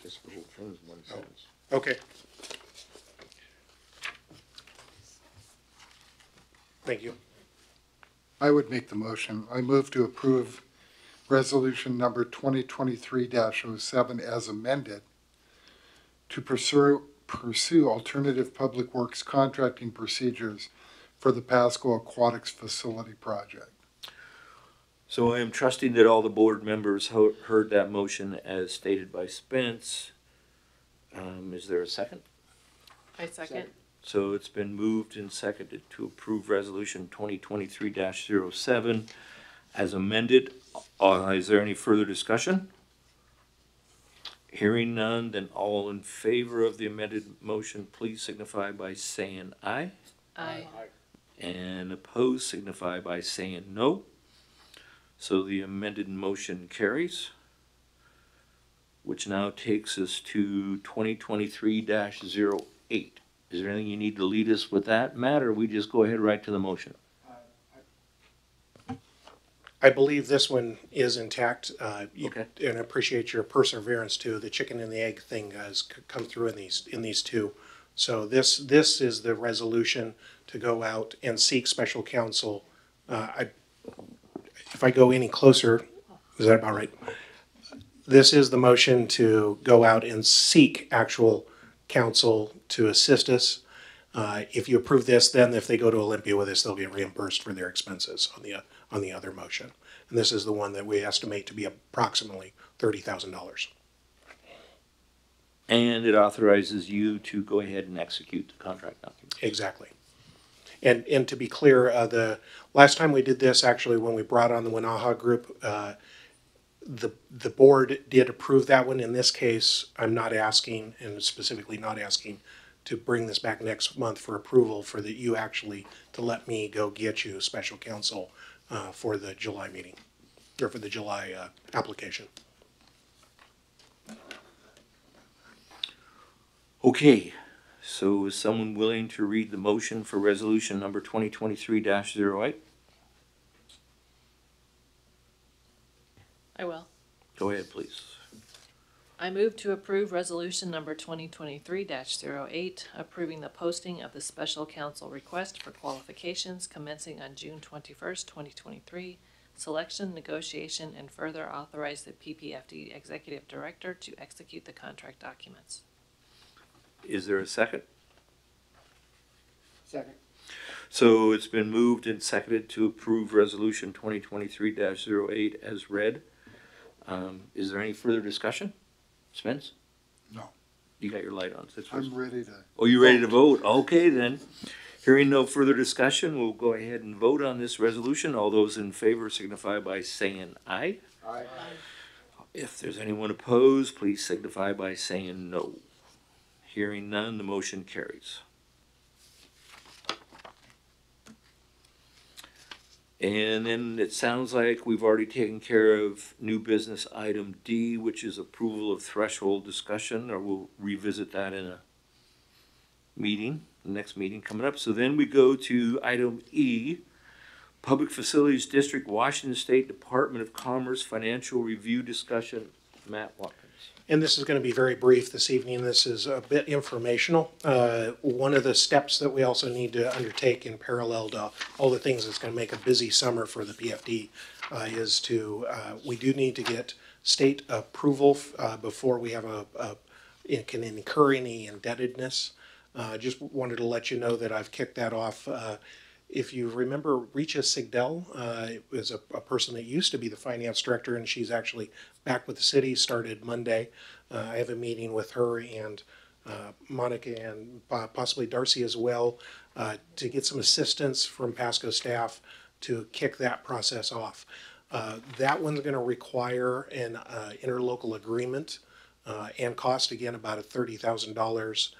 [SPEAKER 1] This whole thing is one sentence.
[SPEAKER 7] Okay. Thank you.
[SPEAKER 6] I would make the motion. I move to approve resolution number 2023-07 as amended to pursue alternative public works contracting procedures for the Pasco Aquatics facility project.
[SPEAKER 1] So I am trusting that all the board members heard that motion as stated by Spence. Is there a second?
[SPEAKER 10] I second.
[SPEAKER 1] So it's been moved and seconded to approve resolution 2023-07 as amended. Is there any further discussion? Hearing none, then all in favor of the amended motion, please signify by saying aye.
[SPEAKER 10] Aye.
[SPEAKER 1] And opposed, signify by saying no. So the amended motion carries, which now takes us to 2023-08. Is there anything you need to lead us with that, Matt, or we just go ahead right to the motion?
[SPEAKER 7] I believe this one is intact.
[SPEAKER 1] Okay.
[SPEAKER 7] And I appreciate your perseverance too. The chicken and the egg thing has come through in these two. So this is the resolution to go out and seek special counsel. If I go any closer, is that about right? This is the motion to go out and seek actual counsel to assist us. If you approve this, then if they go to Olympia with us, they'll get reimbursed for their expenses on the other motion. And this is the one that we estimate to be approximately $30,000.
[SPEAKER 1] And it authorizes you to go ahead and execute the contract document.
[SPEAKER 7] Exactly. And to be clear, the last time we did this, actually, when we brought on the Winaha group, the board did approve that one. In this case, I'm not asking, and specifically not asking, to bring this back next month for approval for you actually to let me go get you special counsel for the July meeting, or for the July application.
[SPEAKER 1] Okay, so is someone willing to read the motion for resolution number 2023-08?
[SPEAKER 10] I will.
[SPEAKER 1] Go ahead, please.
[SPEAKER 10] I move to approve resolution number 2023-08, approving the posting of the special counsel request for qualifications commencing on June 21st, 2023, selection, negotiation, and further authorize the PPFD executive director to execute the contract documents.
[SPEAKER 1] Is there a second?
[SPEAKER 8] Second.
[SPEAKER 1] So it's been moved and seconded to approve resolution 2023-08 as read. Is there any further discussion? Spence?
[SPEAKER 6] No.
[SPEAKER 1] You got your light on.
[SPEAKER 6] I'm ready to.
[SPEAKER 1] Oh, you ready to vote? Okay, then. Hearing no further discussion, we'll go ahead and vote on this resolution. All those in favor signify by saying aye.
[SPEAKER 6] Aye.
[SPEAKER 1] If there's anyone opposed, please signify by saying no. Hearing none, the motion carries. And then it sounds like we've already taken care of new business item D, which is approval of threshold discussion, or we'll revisit that in a meeting, the next meeting coming up. So then we go to item E, Public Facilities District, Washington State Department of Commerce Financial Review Discussion. Matt Watkins.
[SPEAKER 7] And this is going to be very brief this evening. This is a bit informational. One of the steps that we also need to undertake in parallel to all the things that's going to make a busy summer for the PFD is we do need to get state approval before we have it can incur any indebtedness. Just wanted to let you know that I've kicked that off. If you remember Richa Sigdel, was a person that used to be the finance director, and she's actually back with the city, started Monday. I have a meeting with her and Monica and possibly Darcy as well to get some assistance from Pasco staff to kick that process off. That one's going to require an interlocal agreement and cost, again, about $30,000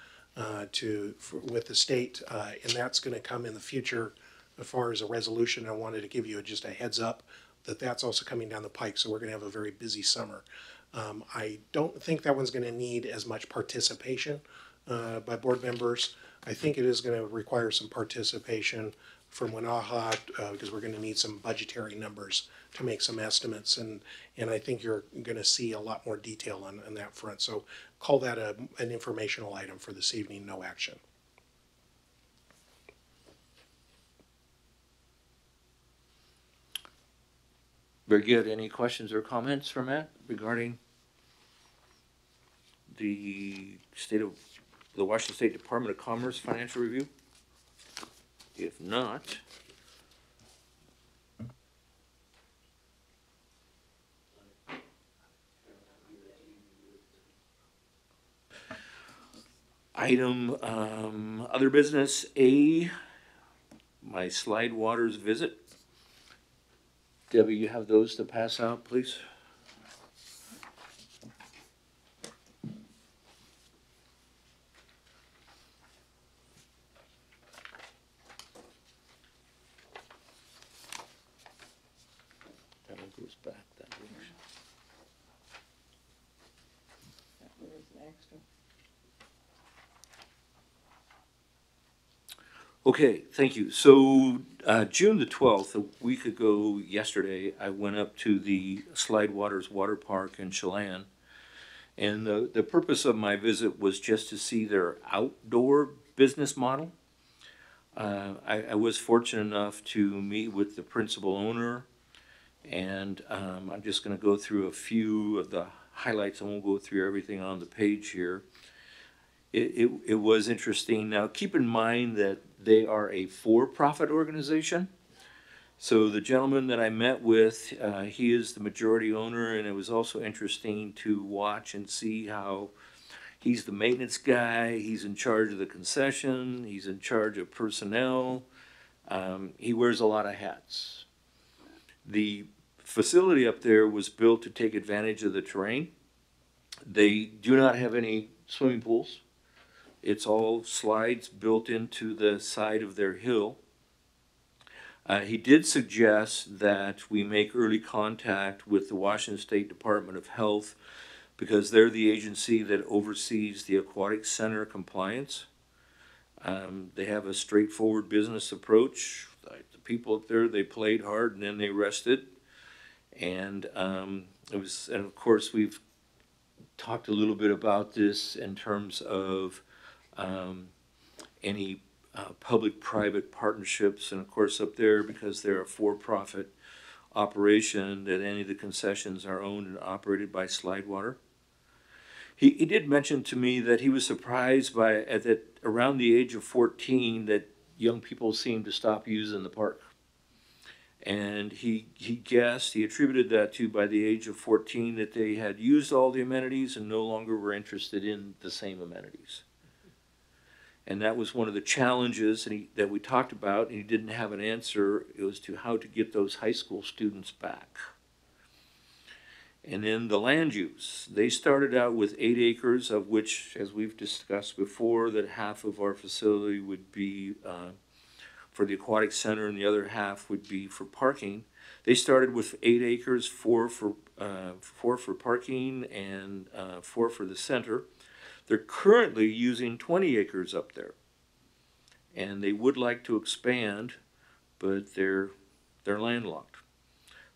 [SPEAKER 7] with the state, and that's going to come in the future as far as a resolution. I wanted to give you just a heads up that that's also coming down the pike, so we're going to have a very busy summer. I don't think that one's going to need as much participation by board members. I think it is going to require some participation from Winaha because we're going to need some budgetary numbers to make some estimates, and I think you're going to see a lot more detail on that front. So call that an informational item for this evening, no action.
[SPEAKER 1] Very good. Any questions or comments from Matt regarding the Washington State Department of Commerce Financial Review? If not, item other business A, my Slide Waters visit. Debbie, you have those to pass out, please? That one goes back that direction.
[SPEAKER 10] That one is an extra.
[SPEAKER 1] Okay, thank you. So June the 12th, a week ago yesterday, I went up to the Slide Waters Water Park in Chelan. And the purpose of my visit was just to see their outdoor business model. I was fortunate enough to meet with the principal owner, and I'm just going to go through a few of the highlights. I won't go through everything on the page here. It was interesting. Now, keep in mind that they are a for-profit organization. So the gentleman that I met with, he is the majority owner, and it was also interesting to watch and see how he's the maintenance guy, he's in charge of the concession, he's in charge of personnel. He wears a lot of hats. The facility up there was built to take advantage of the terrain. They do not have any swimming pools. It's all slides built into the side of their hill. He did suggest that we make early contact with the Washington State Department of Health because they're the agency that oversees the Aquatics Center compliance. They have a straightforward business approach. The people up there, they played hard and then they rested. And and of course we've talked a little bit about this in terms of any public-private partnerships, and of course up there, because they're a for-profit operation, that any of the concessions are owned and operated by Slide Water. He did mention to me that he was surprised by that around the age of 14 that young people seemed to stop using the park. And he attributed that to by the age of 14 that they had used all the amenities and no longer were interested in the same amenities. And that was one of the challenges that we talked about, and he didn't have an answer. It was to how to get those high school students back. And then the land use. They started out with 8 acres, of which, as we've discussed before, that half of our facility would be for the aquatic center, and the other half would be for parking. They started with 8 acres, 4 for parking and 4 for the center. They're currently using 20 acres up there, and they would like to expand, but they're landlocked.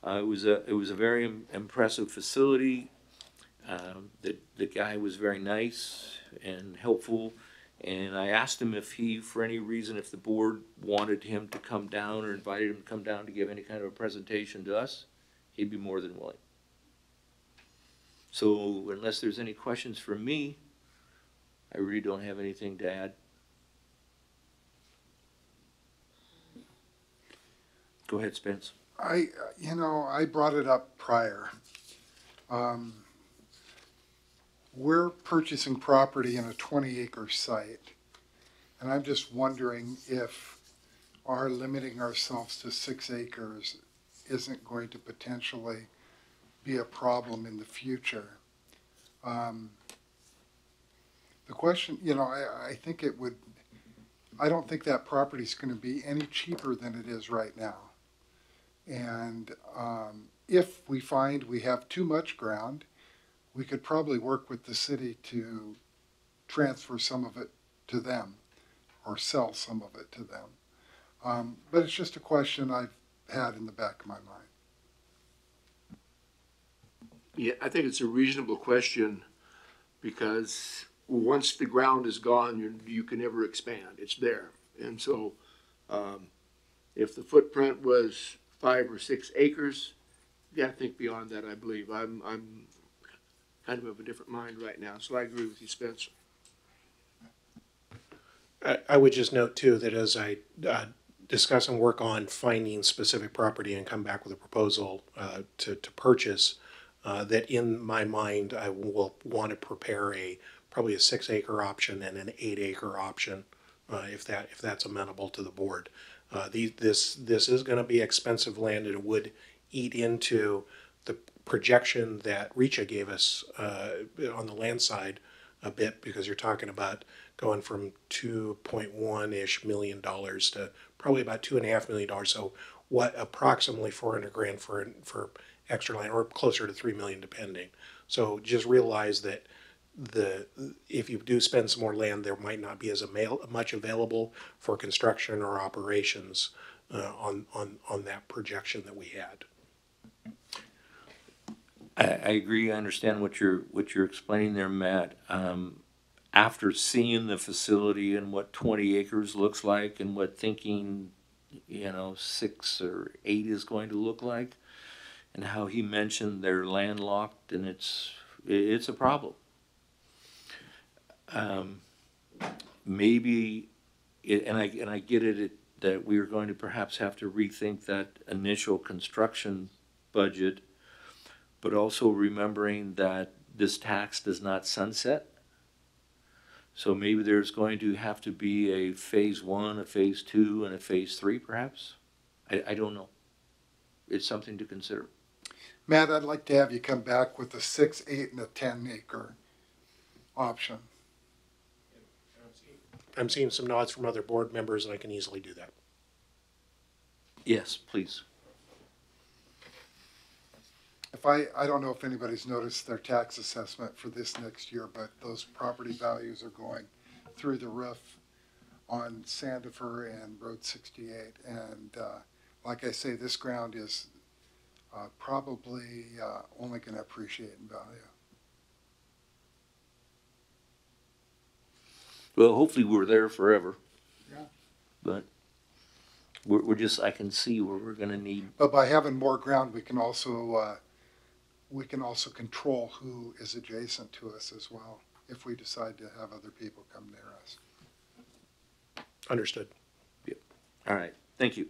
[SPEAKER 1] It was a very impressive facility. The guy was very nice and helpful, and I asked him if he, for any reason, if the board wanted him to come down or invited him to come down to give any kind of a presentation to us, he'd be more than willing. So unless there's any questions for me, I really don't have anything to add. Go ahead, Spence.
[SPEAKER 6] I brought it up prior. We're purchasing property in a 20-acre site, and I'm just wondering if our limiting ourselves to 6 acres isn't going to potentially be a problem in the future. The question, I think it would, I don't think that property is going to be any cheaper than it is right now. And if we find we have too much ground, we could probably work with the city to transfer some of it to them or sell some of it to them. But it's just a question I've had in the back of my mind.
[SPEAKER 5] Yeah, I think it's a reasonable question because once the ground is gone, you can never expand. It's there. And so if the footprint was 5 or 6 acres, you got to think beyond that, I believe. I'm kind of a different mind right now, so I agree with you, Spencer.
[SPEAKER 7] I would just note too that as I discuss and work on finding specific property and come back with a proposal to purchase, that in my mind I will want to prepare probably a 6-acre option and an 8-acre option, if that's amenable to the board. This is going to be expensive land, and it would eat into the projection that Richa gave us on the land side a bit, because you're talking about going from $2.1-ish million to probably about $2.5 million. So what, approximately $400,000 for extra land, or closer to $3 million depending. So just realize that if you do spend some more land, there might not be as much available for construction or operations on that projection that we had.
[SPEAKER 1] I agree. I understand what you're explaining there, Matt. After seeing the facility and what 20 acres looks like, and what thinking 6 or 8 is going to look like, and how he mentioned they're landlocked, and it's a problem. Maybe, and I get it that we are going to perhaps have to rethink that initial construction budget, but also remembering that this tax does not sunset. So maybe there's going to have to be a phase 1, a phase 2, and a phase 3 perhaps. I don't know. It's something to consider.
[SPEAKER 6] Matt, I'd like to have you come back with a 6, 8, and a 10-acre option.
[SPEAKER 7] I'm seeing some nods from other board members, and I can easily do that.
[SPEAKER 1] Yes, please.
[SPEAKER 6] I don't know if anybody's noticed their tax assessment for this next year, but those property values are going through the roof on Sandifer and Road 68. And like I say, this ground is probably only going to appreciate in value.
[SPEAKER 1] Well, hopefully we're there forever.
[SPEAKER 6] Yeah.
[SPEAKER 1] But we're just, I can see where we're going to need.
[SPEAKER 6] But by having more ground, we can also control who is adjacent to us as well, if we decide to have other people come near us.
[SPEAKER 7] Understood.
[SPEAKER 1] Yep. All right. Thank you.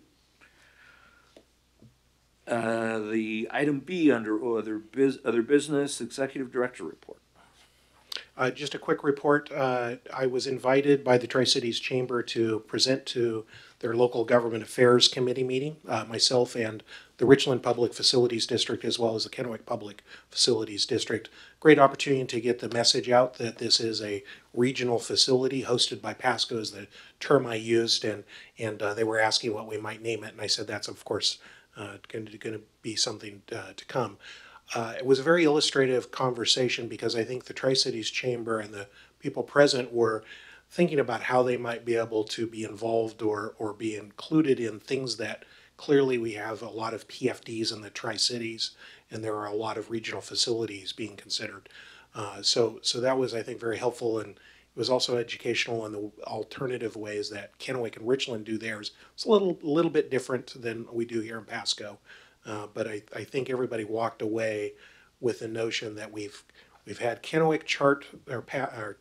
[SPEAKER 1] The item B under other business, executive director report.
[SPEAKER 7] Just a quick report. I was invited by the Tri-Cities Chamber to present to their local government affairs committee meeting, myself and the Richland Public Facilities District, as well as the Kennewick Public Facilities District. Great opportunity to get the message out that this is a regional facility hosted by Pasco is the term I used, and they were asking what we might name it, and I said that's of course going to be something to come. It was a very illustrative conversation because I think the Tri-Cities Chamber and the people present were thinking about how they might be able to be involved or be included in things that clearly we have a lot of PFDs in the Tri-Cities, and there are a lot of regional facilities being considered. So that was, I think, very helpful, and it was also educational in the alternative ways that Kennewick and Richland do theirs. It's a little bit different than we do here in Pasco, but I think everybody walked away with the notion that we've had Kennewick chart or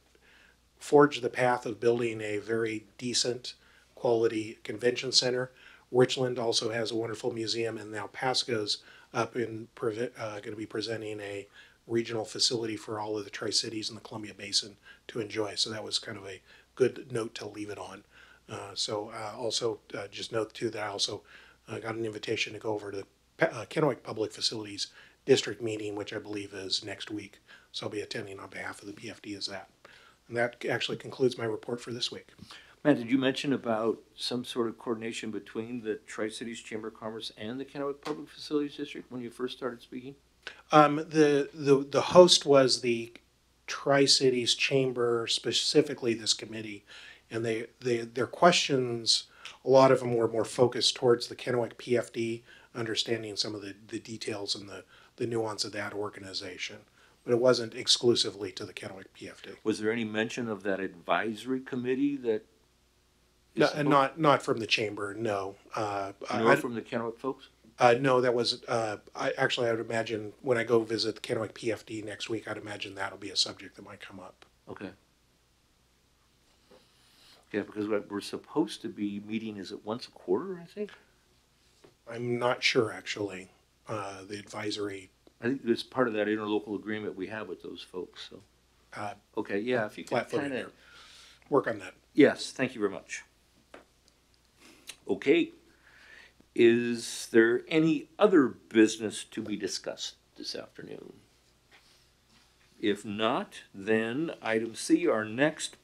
[SPEAKER 7] forge the path of building a very decent quality convention center. Richland also has a wonderful museum, and now Pasco's up in going to be presenting a regional facility for all of the Tri-Cities and the Columbia Basin to enjoy. So that was kind of a good note to leave it on. Also just note too that I also got an invitation to go over to Kennewick Public Facilities District meeting, which I believe is next week. So I'll be attending on behalf of the PFD as that. And that actually concludes my report for this week.
[SPEAKER 1] Matt, did you mention about some sort of coordination between the Tri-Cities Chamber of Commerce and the Kennewick Public Facilities District when you first started speaking?
[SPEAKER 7] The host was the Tri-Cities Chamber, specifically this committee, and their questions, a lot of them were more focused towards the Kennewick PFD, understanding some of the details and the nuance of that organization. But it wasn't exclusively to the Kennewick PFD.
[SPEAKER 1] Was there any mention of that advisory committee that?
[SPEAKER 7] No, not from the chamber, no.
[SPEAKER 1] Nor from the Kennewick folks?
[SPEAKER 7] No, that was, I would imagine when I go visit the Kennewick PFD next week, I'd imagine that'll be a subject that might come up.
[SPEAKER 1] Okay. Yeah, because we're supposed to be meeting, is it once a quarter, I think?
[SPEAKER 7] I'm not sure, actually, the advisory.
[SPEAKER 1] I think it's part of that interlocal agreement we have with those folks, so. Okay, yeah, if you can kind of.
[SPEAKER 7] Work on that.
[SPEAKER 1] Yes, thank you very much. Okay. Is there any other business to be discussed this afternoon? If not, then item C, our next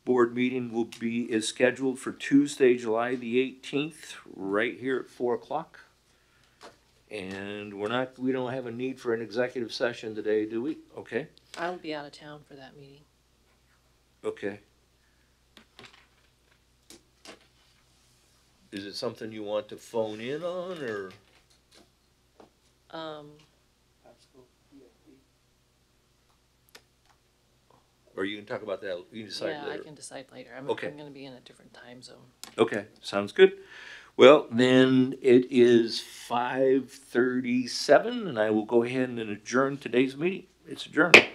[SPEAKER 1] board meeting is scheduled for Tuesday, July the 18th, right here at 4 o'clock. And we don't have a need for an executive session today, do we? Okay.
[SPEAKER 10] I'll be out of town for that meeting.
[SPEAKER 1] Okay. Is it something you want to phone in on, or? Or you can talk about that, you can decide later.
[SPEAKER 10] Yeah, I can decide later. I'm
[SPEAKER 1] Okay.
[SPEAKER 10] going to be in a different time zone.
[SPEAKER 1] Okay, sounds good. Well, then it is 5:37, and I will go ahead and adjourn today's meeting. It's adjourned.